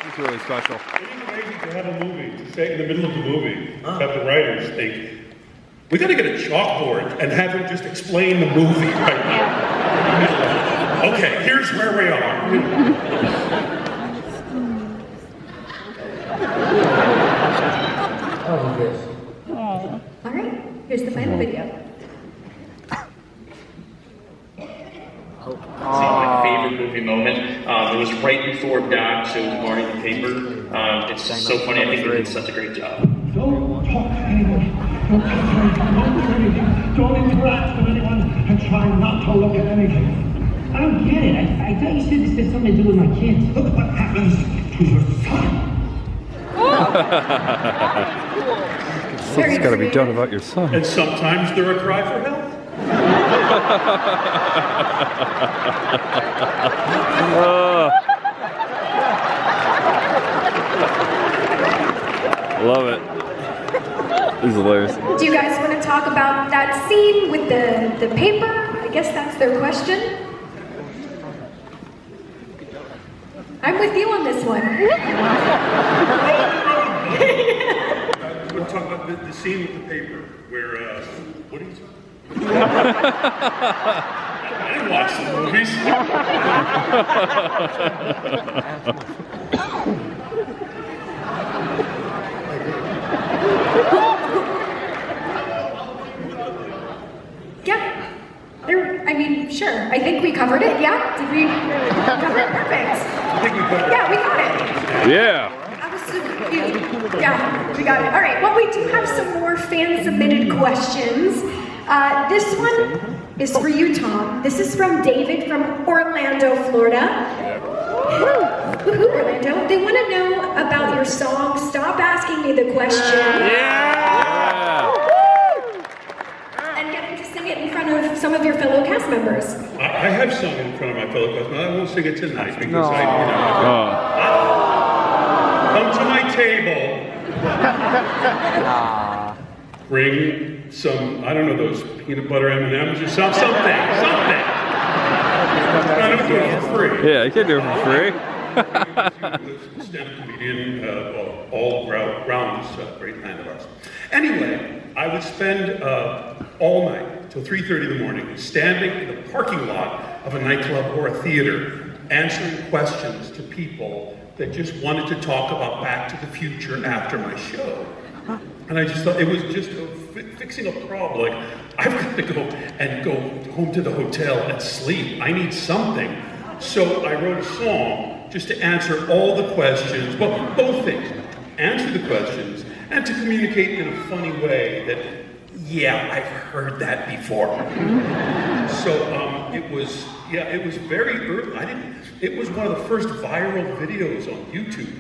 It's really special. It's crazy to have a movie, to say in the middle of the movie, have the writers think, we gotta get a chalkboard and have him just explain the movie right now. Okay, here's where we are. All right, here's the final video. My favorite movie moment. It was right before Doc shows Marty the paper. It's so funny. I think they did such a great job. Don't talk to anyone. Don't touch anything. Don't do anything. Don't interact with anyone, and try not to look at anything. I don't get it. I thought you said this had something to do with my kids. Look what happens to your son. Something's got to be done about your son. And sometimes they're a cry for help. Love it. This is hilarious. Do you guys want to talk about that scene with the paper? I guess that's their question. I'm with you on this one. We'll talk about the scene with the paper where, what are you talking about? I didn't watch the movies. Yeah. I mean, sure. I think we covered it. Yeah? Did we cover it? Perfect. I think we covered it. Yeah, we got it. Yeah. I was so confused. Yeah, we got it. All right. Well, we do have some more fan-submitted questions. This one is for you, Tom. This is from David from Orlando, Florida. Woohoo, Orlando. They want to know about your song, Stop Asking Me the Question. And getting to sing it in front of some of your fellow cast members. I have sung in front of my fellow cast members. I won't sing it tonight because come to my table. Bring some, I don't know, those peanut butter M&Ms or something. I don't do it for free. Yeah, you can do it for free. Stand-up comedian, all round this great land of ours. Anyway, I would spend all night till 3:30 in the morning standing in the parking lot of a nightclub or a theater answering questions to people that just wanted to talk about Back to the Future after my show. And I just thought it was just fixing a problem. Like, I've got to go home to the hotel and sleep. I need something. So I wrote a song just to answer all the questions. Well, both things. Answer the questions and to communicate in a funny way that, yeah, I've heard that before. So it was very early. It was one of the first viral videos on YouTube.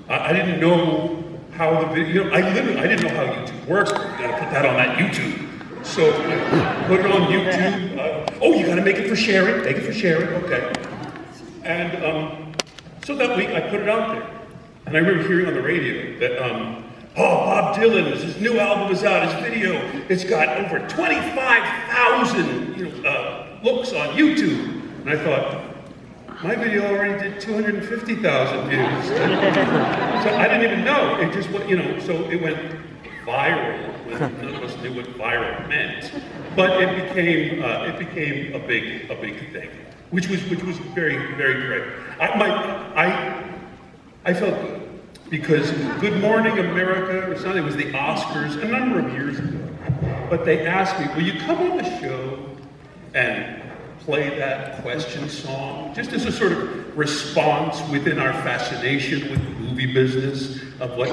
I didn't know how the video, I didn't know how YouTube works. You gotta put that on that YouTube. So put it on YouTube. Oh, you got to make it for sharing. Make it for sharing. Okay. And so that week I put it out there, and I remember hearing on the radio that Bob Dylan, his new album is out. His video, it's got over 25,000 looks on YouTube. And I thought, my video already did 250,000 views. So I didn't even know. It just went, so it went viral. None of us knew what viral meant, but it became a big thing, which was very, very great. I felt good because Good Morning America or something, it was the Oscars a number of years ago, but they asked me, will you come on the show and play that question song, just as a sort of response within our fascination with the movie business of what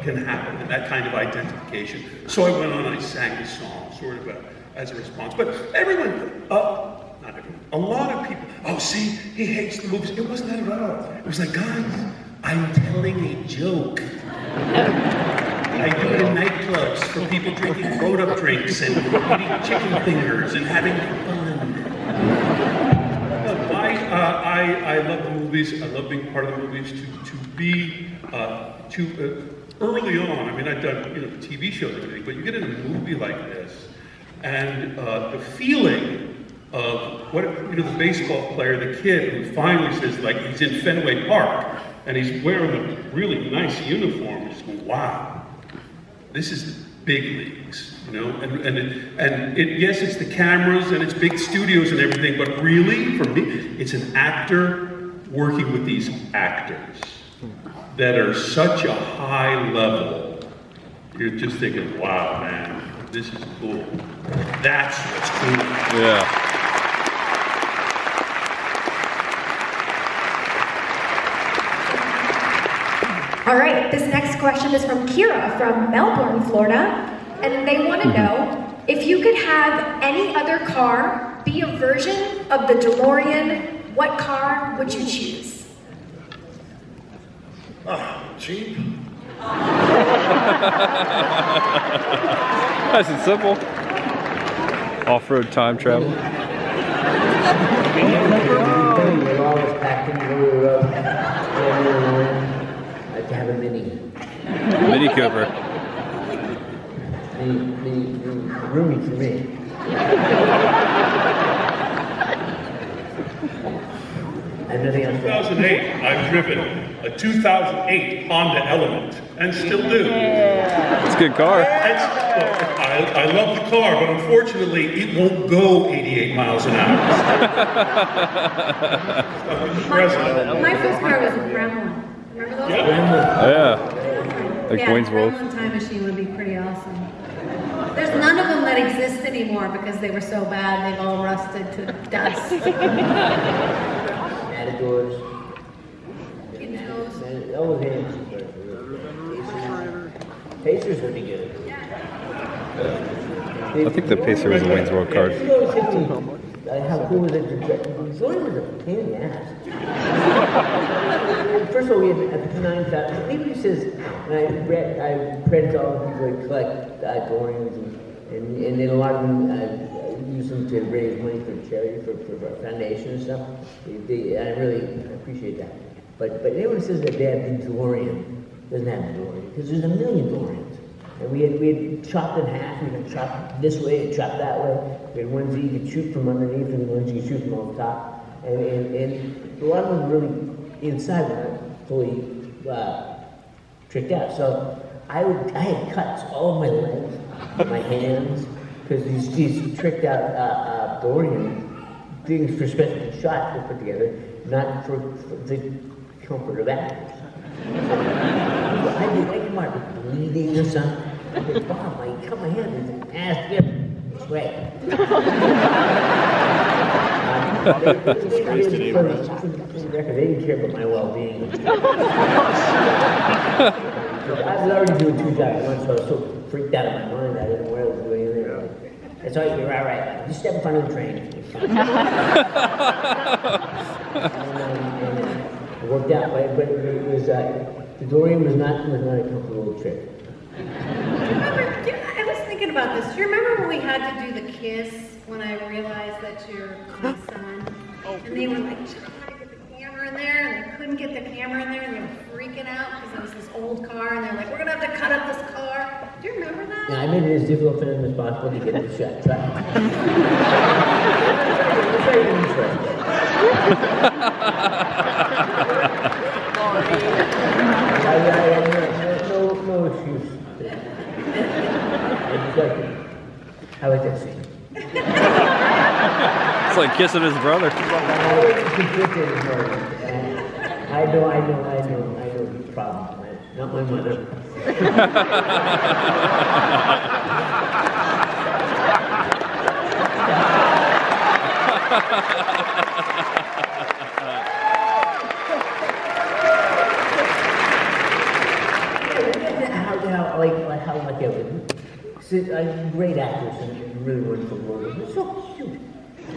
can happen and that kind of identification. So I went on and I sang the song sort of as a response. But everyone, not everyone, a lot of people, oh see, he hates the movies. It wasn't that at all. It was like, guys, I'm telling a joke. I do it in nightclubs for people drinking grown-up drinks and eating chicken fingers and having fun. I love the movies. I love being part of the movies. To be early on. I mean, I've done TV shows and everything, but you get in a movie like this, and the feeling of what the baseball player, the kid who finally says, like, he's in Fenway Park and he's wearing a really nice uniform. Just go, wow, this is big leagues. And yes, it's the cameras and it's big studios and everything, but really, for me, it's an actor working with these actors that are such a high level. You're just thinking, wow, man, this is cool. That's what's cool. Yeah. All right, this next question is from Kira from Melbourne, Florida. And they want to know, if you could have any other car be a version of the DeLorean, what car would you choose? Jeep. Nice and simple. Off-road time travel. I'd have a Mini. Mini Cooper. The roomy for me. And nothing else. 2008, I've driven a 2008 Honda Element and still do. It's a good car. I love the car, but unfortunately, it won't go 88 miles an hour. My first car was a Gremlin. Remember those? Yeah. Like Wayne's World. Gremlin time machine would be pretty awesome. There's none of them that exist anymore because they were so bad, they've all rusted to dust. Matadors. Oh, Pacers would be good. I think the Pacer was a Wayne's World card. How cool was it? Lloyd was a pain in the ass. First of all, we had a 9,000. Maybe he says, and I credit all the people that collect DeLoreans, and then a lot of them use them to raise money for charity, for our foundation and stuff. I really appreciate that. But anyone who says that they have the DeLorean doesn't have the DeLorean, because there's a million DeLoreans. And we had chopped in half. We had chopped this way and chopped that way. We had ones that you could shoot from underneath and ones you could shoot from on top. And a lot of them really inside were not fully tricked out. So I had cuts all of my legs, my hands, because these tricked out DeLorean things for special shots were put together, not for the comfort of actors. I came out bleeding or something. I said, Bob, I cut my hand and ass together. It's great. They didn't care about my well-being. I was already doing 2 jobs at once, so I was so freaked out of my mind I didn't know what I was doing either. That's all you're all right. Just step in front of the train. It worked out, but it was the DeLorean was not a comfortable trip. I was thinking thinking about this. Do you remember when we had to do the kiss when I realized that you're my son? And they were like trying to get the camera in there, and they couldn't get the camera in there, and they were freaking out because it was this old car, and they're like, we're gonna have to cut up this car. Do you remember that? Yeah, I made it as difficult for them as possible to get the shot. No excuse. How like that scene? It's like kissing his brother. I know the problem, man. Not my mother. How like I'm great actors and really wonderful roles. It's so cute. It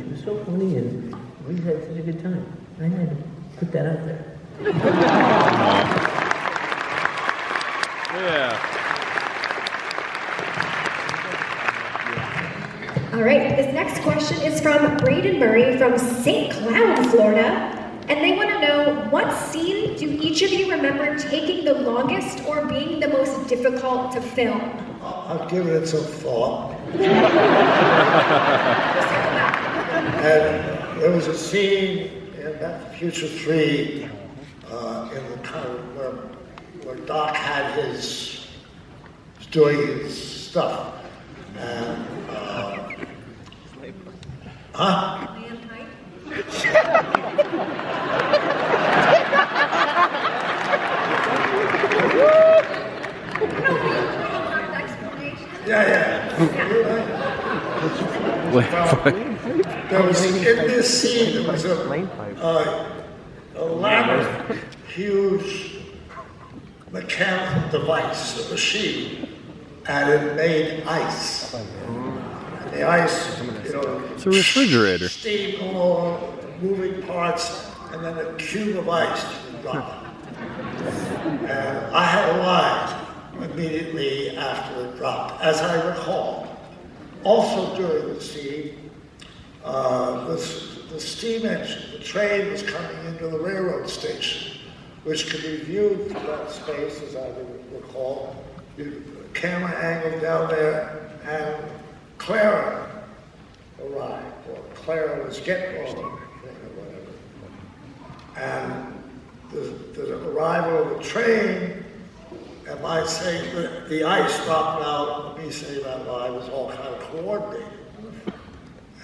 was so funny and we had such a good time. I had to put that out there. Yeah. All right, this next question is from Braden Murray from St. Cloud, Florida. And they want to know, what scene do each of you remember taking the longest or being the most difficult to film? I've given it some thought. And there was a scene in Back to the Future 3 in the kind of where Doc had his, doing his stuff. And, Yeah. There was in this scene, there was a elaborate, huge mechanical device, a machine, and it made ice. And the ice, it's a refrigerator. Steam along, moving parts, and then a cube of ice would drop. And I had arrived immediately after it dropped, as I recall. Also during the scene, the steam engine, the train was coming into the railroad station, which could be viewed from that space, as I recall. The camera angled down there, and Clara arrived, or Clara was getting on, or whatever. And the arrival of the train, and by saying that the ice dropped out, me saying that line was all kind of coordinated.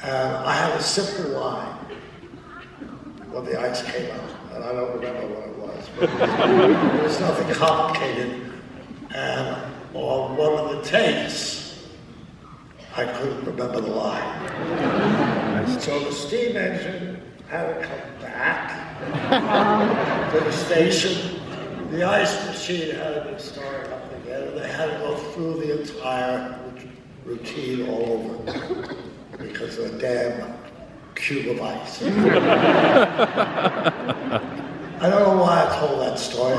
And I had a simple line when the ice came out, and I don't remember what it was, but it was nothing complicated. And on one of the takes, I couldn't remember the line. So the steam engine had to come back to the station. The ice machine had to be started up again, and they had to go through the entire routine all over because of a damn cube of ice. I don't know why I told that story.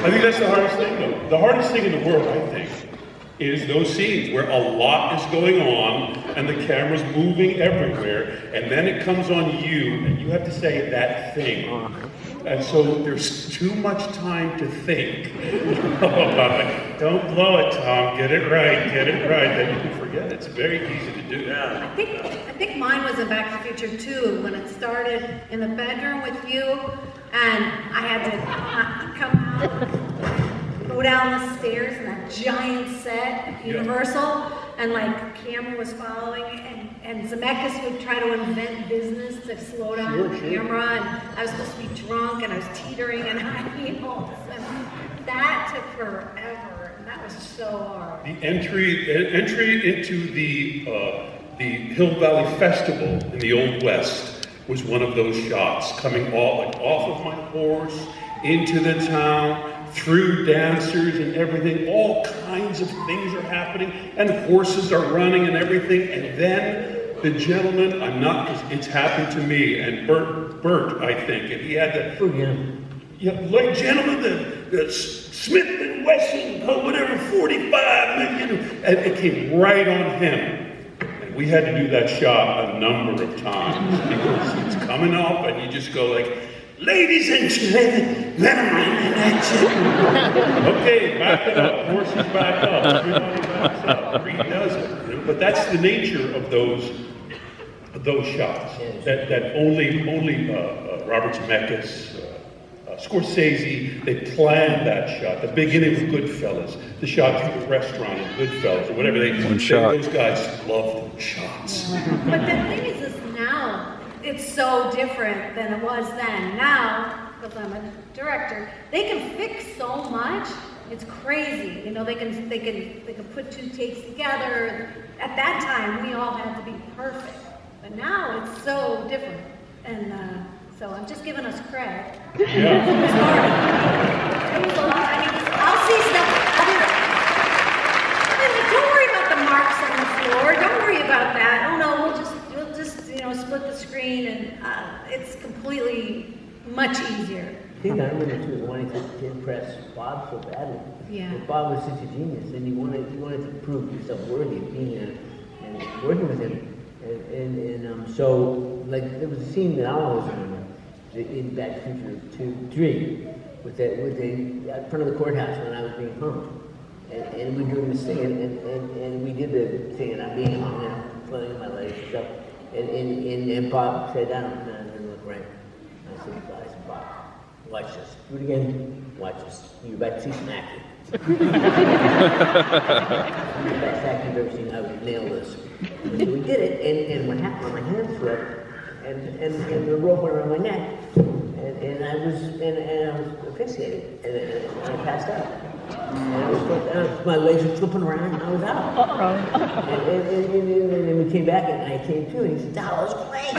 I think that's the hardest thing, though. The hardest thing in the world, I think, is those scenes where a lot is going on and the camera's moving everywhere, and then it comes on you and you have to say that thing. And so there's too much time to think about it. Don't blow it, Tom. Get it right. Then you can forget it. It's very easy to do. I think mine was in Back to the Future 2 when it started in the bedroom with you, and I had to come out, go down the stairs in that giant set at Universal, and like camera was following, and Zemeckis would try to invent business to slow down the camera, and I was supposed to be drunk, and I was teetering in high heels, and that took forever, and that was so hard. The entry into the Hill Valley Festival in the Old West was one of those shots, coming off of my horse into the town, through dancers and everything. All kinds of things are happening, and horses are running and everything. And then the gentleman, it's happened to me, and Bert, I think, and he had the, like, gentlemen, the Smith & Wesson, whatever, 45 million, and it came right on him. And we had to do that shot a number of times because it's coming up, and you just go like, ladies and gentlemen, okay, back it up, horses back up, everybody backs up, redoes it. But that's the nature of those shots. That only Robert Zemeckis, Scorsese, they planned that shot. The beginning of Goodfellas, the shot through the restaurant in Goodfellas, or whatever those guys love shots. But the thing is now, it's so different than it was then. Now, because I'm a director, they can fix so much. It's crazy. You know, they can put two takes together. At that time, we all had to be perfect. But now it's so different. And so I'm just giving us credit. Yeah. It was hard. It was a lot. I mean, I'll see stuff. Don't worry about the marks on the floor. Don't worry about that. Oh no, we'll just split the screen, and it's completely much easier. I think I remember too, wanting to impress Bob so badly. Yeah. But Bob was such a genius, and he wanted to prove himself worthy of being there and working with him. And so, like, there was a scene that I always remember in Back to the Future 3 with the in front of the courthouse when I was being hung, and we were doing this thing, and we did the thing, and I'm being hung and I'm flailing my legs and stuff, and Bob said, I don't look right. I said, Bob, watch this. Do it again. Watch this. You're about to see some acting. Best acting I've ever seen. I would nail this. And so we did it, and what happened? My hands slipped, and the rope went around my neck, and I was asphyxiated, and I passed out. And my legs were flipping around, and I was out. And then we came back, and I came to, and he said, "That was great."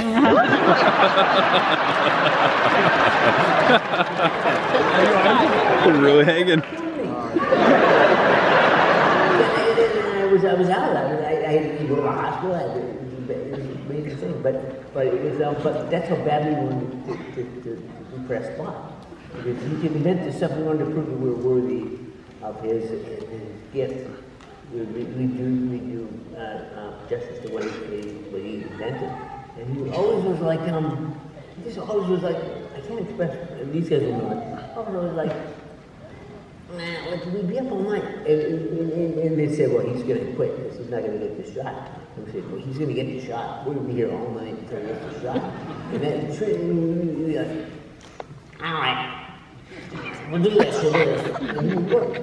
Really hanging. I was out. I had to go to the hospital. It was a major thing, but that's how badly we wanted to impress Bob. Because he meant to something. We wanted to prove that we were worthy of his gift. We do justice to what he invented, and he always was like I can't express. And these guys will know it. Always like. Like, we'd be up all night, and they'd say, well, he's going to quit because he's not going to get the shot. And we said, well, he's going to get the shot. We're going to be here all night until he gets the shot. And then, we'd be like, all right, we'll do this, we'll do this. And he would work.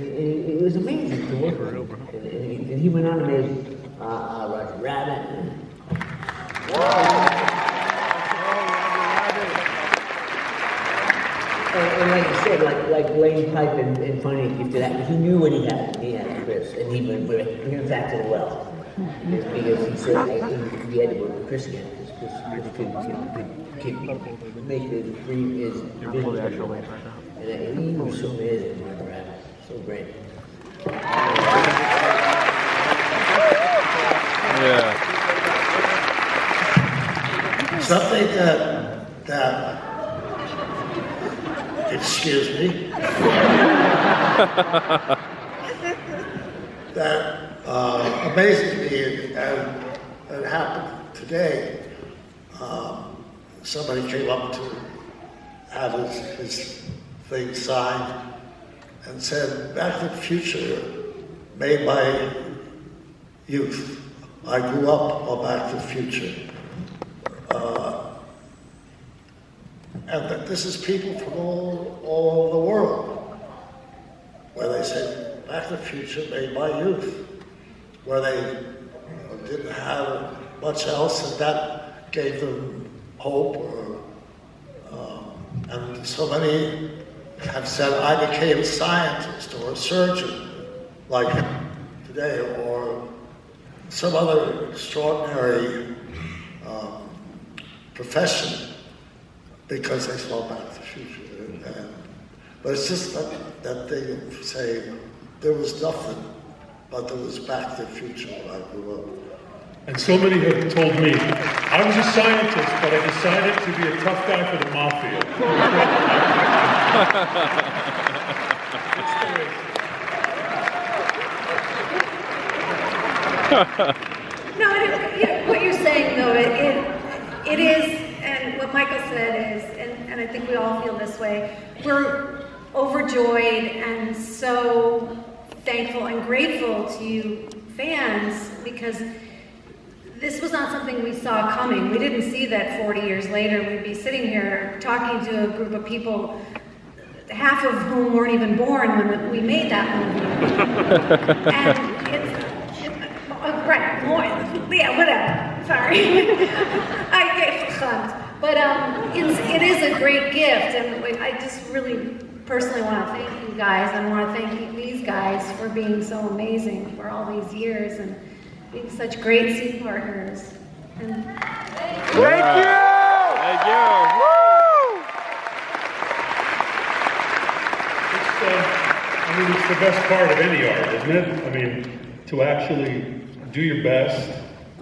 It was amazing to work with him. And he went on to make Roger Rabbit. And like you said, like laying pipe and funny after that, he knew what he had. He had Chris, and he went back to the well. Because he said he had to go to Chris again, because Chris could make his business. And he was so amazing, so great. Yeah. Something that excuse me, that amazes me, and it happened today. Somebody came up to have his thing signed and said, "Back to the Future made my youth. I grew up on Back to the Future." And that this is people from all over the world, where they say, "Back to the Future made my youth," where they didn't have much else, and that gave them hope. And so many have said, "I became a scientist or a surgeon," like today, or some other extraordinary profession, because they saw Back to the Future. But it's just that thing of saying there was nothing, but there was Back to the Future when I grew up. And so many have told me, I was a scientist, but I decided to be a tough guy for the mafia. No, what you're saying though, it is, and what Michael said is, and I think we all feel this way, we're overjoyed and so thankful and grateful to you fans, because this was not something we saw coming. We didn't see that 40 years later we'd be sitting here talking to a group of people, half of whom weren't even born when we made that movie. And it's, right, Leah, whatever, sorry. I gave a hunt. But it is a great gift, and I just really personally want to thank you guys, and want to thank these guys for being so amazing for all these years, and being such great scene partners. And Thank you! Woo! It's the best part of any art, isn't it? I mean, to actually do your best,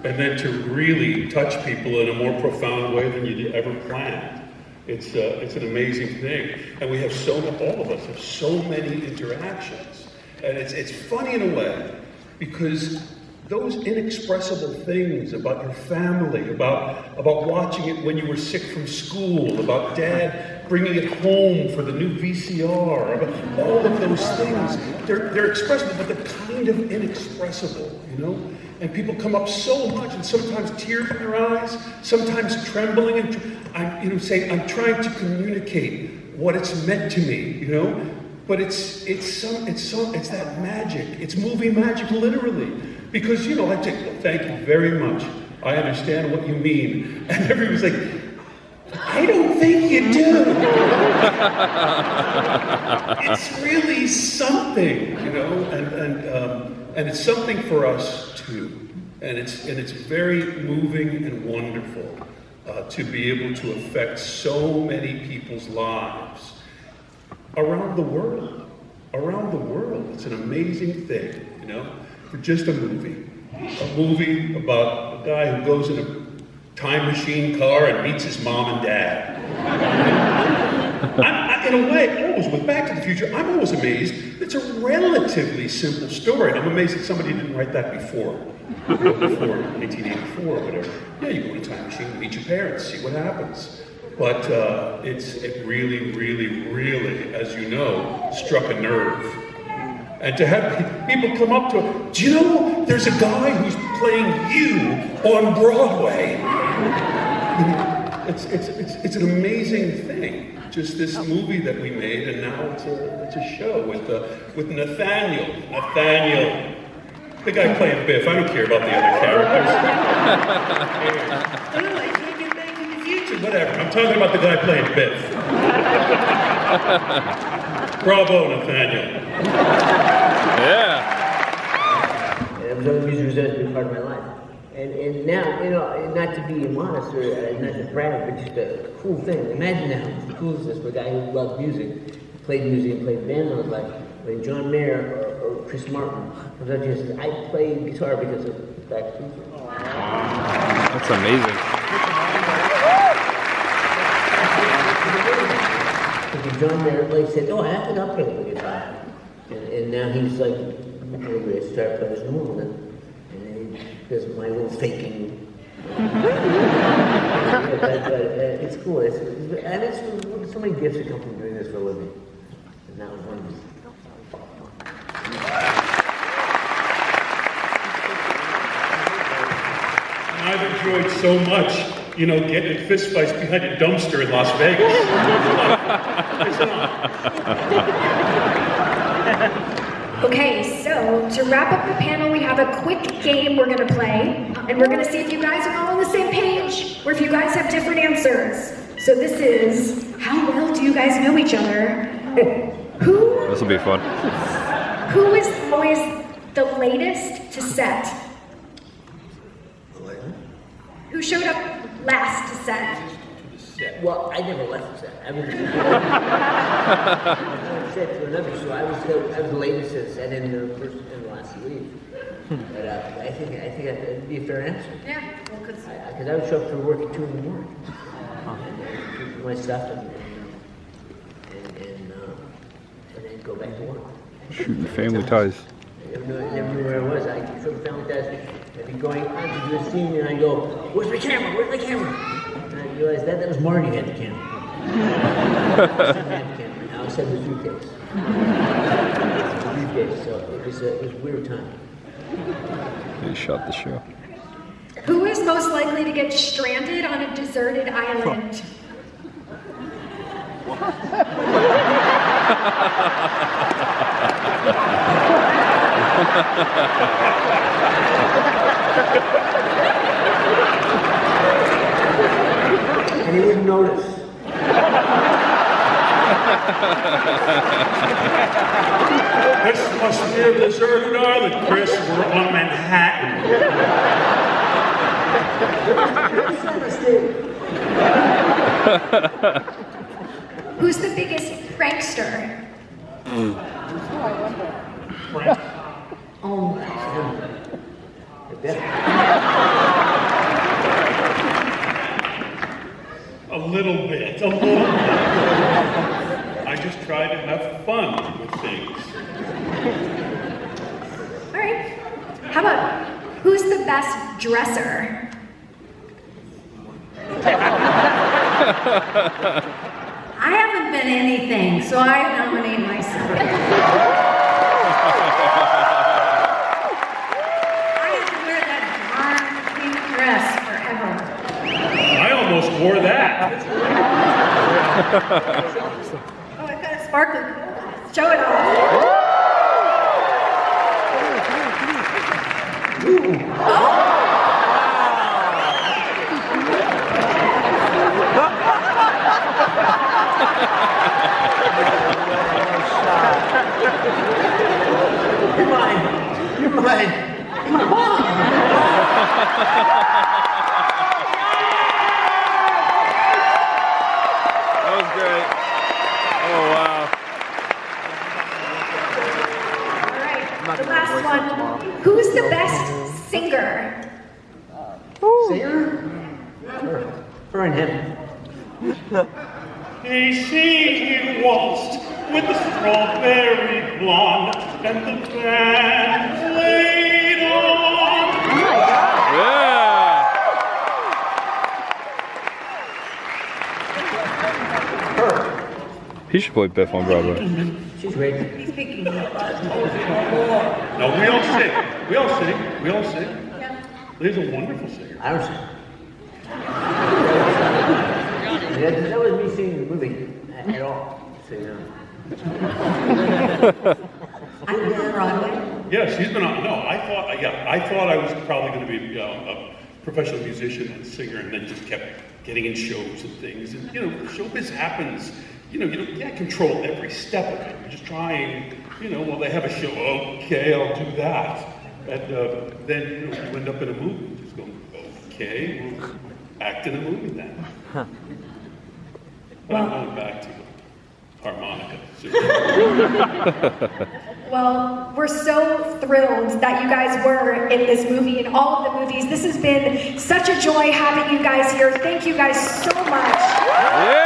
and then to really touch people in a more profound way than you ever planned. It's an amazing thing. And we have all of us have so many interactions. And it's funny in a way, because those inexpressible things about your family, about watching it when you were sick from school, about Dad bringing it home for the new VCR, about all of those things, they're expressible, but they're kind of inexpressible, you know? And people come up so much, and sometimes tears in their eyes, sometimes trembling, and saying, I'm trying to communicate what it's meant to me, you know? But it's that magic. It's movie magic, literally. Because, you know, I say, well, thank you very much. I understand what you mean. And everyone's like, I don't think you do. It's really something, you know, and it's something for us too. And it's very moving and wonderful to be able to affect so many people's lives around the world. Around the world. It's an amazing thing, you know, for just a movie. A movie about a guy who goes in a time machine car and meets his mom and dad. In a way, always with Back to the Future, I'm always amazed. It's a relatively simple story. I'm amazed that somebody didn't write that before 1884 or whatever. Yeah, you go in a time machine, meet your parents, see what happens. But it really, really, really, as you know, struck a nerve. And to have people come up to it, do you know there's a guy who's playing you on Broadway? It's an amazing thing. Just this movie that we made, and now it's a show with Nathaniel, the guy playing Biff. I don't care about the other characters. I can't get back in the future. Whatever. I'm talking about the guy playing Biff. Bravo, Nathaniel. Yeah. Music has always been part of my life. And now, you know, not to be immodest or not to brag, but just a cool thing. Imagine now, the coolest is for a guy who loved music, played music and played band all his life. When John Mayer or Chris Martin comes out here and says, I play guitar because of Back to the Future. That's amazing. John Mayer said, oh, I think I'll play the guitar. And now he's like, I'm going to start playing his normal then. Because my little faking. It's cool. And it's so many gifts that come from doing this for a living. And that was one of them. I've enjoyed so much, you know, getting in fist fights behind a dumpster in Las Vegas. Okay, so to wrap up the panel, we have a quick game we're going to play, and we're going to see if you guys are all on the same page, or if you guys have different answers. So this is, how well do you guys know each other? This will be fun. Who is always the latest to set? Who showed up last to set? Well, I never left the set. said to another show, I was the latest that sat in the first and last week. But I think that'd be a fair answer. Yeah, well, because I would show up for work at 2 in the morning. And do my stuff and then go back to work. Shooting family ties. I never knew where I was. I showed family ties. I'd be going on to do a scene and I go, "Where's my camera? Where's my camera?" And I realized that was Marty who had the camera. Now I said the suitcase. So it was a weird time. They shot the show. Who is most likely to get stranded on a deserted island? And he wouldn't notice. This must be a deserted island, Chris. We're on Manhattan. Who's the biggest prankster? A little bit. I just try to have fun with things. All right. How about who's the best dresser? I haven't been anything, so I nominate myself. I have to wear that darn pink dress forever. I almost wore that. Oh, I've got a sparkly. Show it off. You're mine. You're mine. My mom. That was great. Oh, wow. All right. The last one. Who's the best singer? Singer? Her and him. They say he waltzed with the strawberry blonde and the band played on. He should play Biff on Broadway. She's great. He's picking me up. No, we all sing. We all sing. We all sing. Leah's a wonderful singer. I don't sing. That was me singing the movie at all. So, you know. I'm on Broadway. Yeah, she's been on. No, I thought I was probably going to be a professional musician and singer, and then just kept getting in shows and things. And showbiz happens. You can't control every step of it. You're just trying. Well, they have a show. Okay, I'll do that. And then you end up in a movie. Just going, okay, we'll act in a movie then. Huh. But I'm going back to harmonica. Well, we're so thrilled that you guys were in this movie and all of the movies. This has been such a joy having you guys here. Thank you guys so much. Yeah!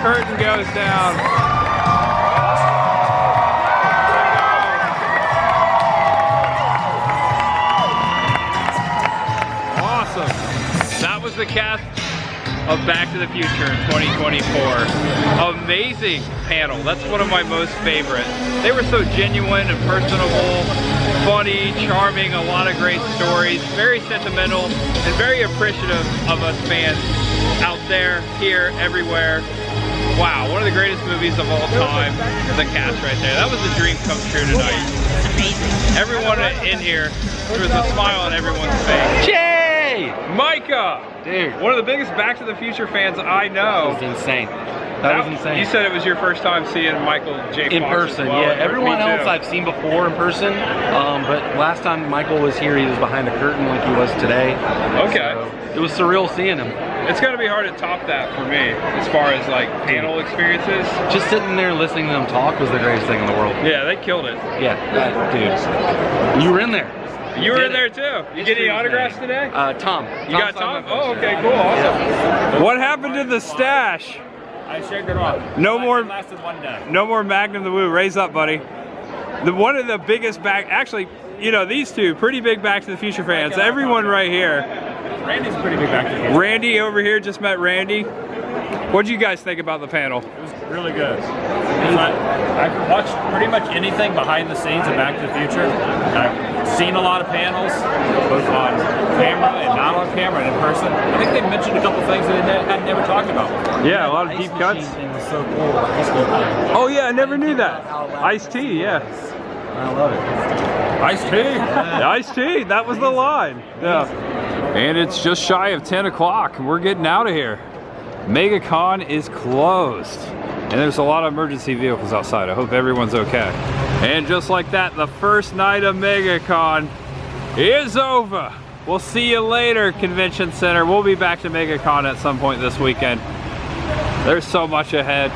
Curtain goes down. Awesome. That was the cast of Back to the Future in 2024. Amazing panel. That's one of my most favorite. They were so genuine and personable, funny, charming, a lot of great stories, very sentimental, and very appreciative of us fans out there, here, everywhere. Wow, one of the greatest movies of all time. The cast right there. That was a dream come true tonight. Everyone in here, there was a smile on everyone's face. Jay! Micah! Dude, one of the biggest Back to the Future fans I know. That was insane. That was insane. You said it was your first time seeing Michael J. Fox in person. Well. Yeah, everyone else I've seen before in person, but last time Michael was here, he was behind the curtain like he was today. Okay. So it was surreal seeing him. It's gotta be hard to top that for me, as far as like panel experiences. Just sitting there listening to them talk was the greatest thing in the world. Yeah, they killed it. Yeah, dude. You were in there. You were in there too. You get any autographs today? Tom. You got Tom? Oh, okay, cool, awesome. Yeah. What happened to the stash? I shaved it off. No more. Lasted one day. No more Magnum the Woo. Raise up, buddy. One of the biggest actually, you know, these two pretty big Back to the Future fans. Everyone right here. Randy's pretty big Back to the Future. Randy over here, just met Randy. What did you guys think about the panel? It was really good. I've watched pretty much anything behind the scenes of Back to the Future. I've seen a lot of panels, both on camera and not on camera and in person. I think they mentioned a couple things that they had never talked about. Yeah, a lot of deep cuts. So cool. Oh yeah, I never knew that. Iced tea, yeah. I love it. Iced tea? Iced tea, that was the line. Yeah. And it's just shy of 10 o'clock. We're getting out of here. MegaCon is closed. And there's a lot of emergency vehicles outside. I hope everyone's okay. And just like that, the first night of MegaCon is over. We'll see you later, Convention Center. We'll be back to MegaCon at some point this weekend. There's so much ahead.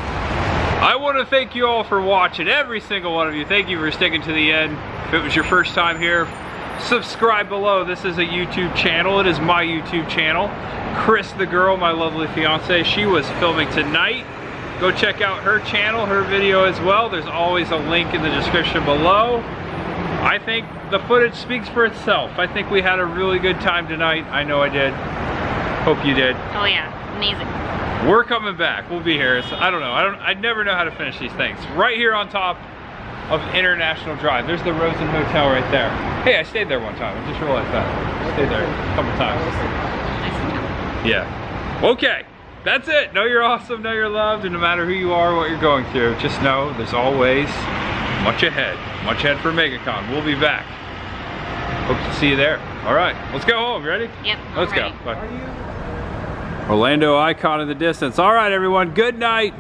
I want to thank you all for watching, every single one of you. Thank you for sticking to the end. If it was your first time here, subscribe below. This is a YouTube channel. It is my YouTube channel. Chris the girl, my lovely fiance, she was filming tonight. Go check out her channel, her video as well. There's always a link in the description below. I think the footage speaks for itself. I think we had a really good time tonight. I know I did. Hope you did. Oh yeah, amazing. We're coming back. We'll be here. So I don't know. I never know how to finish these things. Right here on top of International Drive. There's the Rosen Hotel right there. Hey, I stayed there one time. I just realized that. I stayed there a couple times. Yeah. Okay. That's it. Know you're awesome, know you're loved, and no matter who you are, what you're going through, just know there's always much ahead. Much ahead for MegaCon. We'll be back. Hope to see you there. All right, let's go home. Ready? Yep. Let's go. Bye. Orlando icon in the distance. All right, everyone. Good night.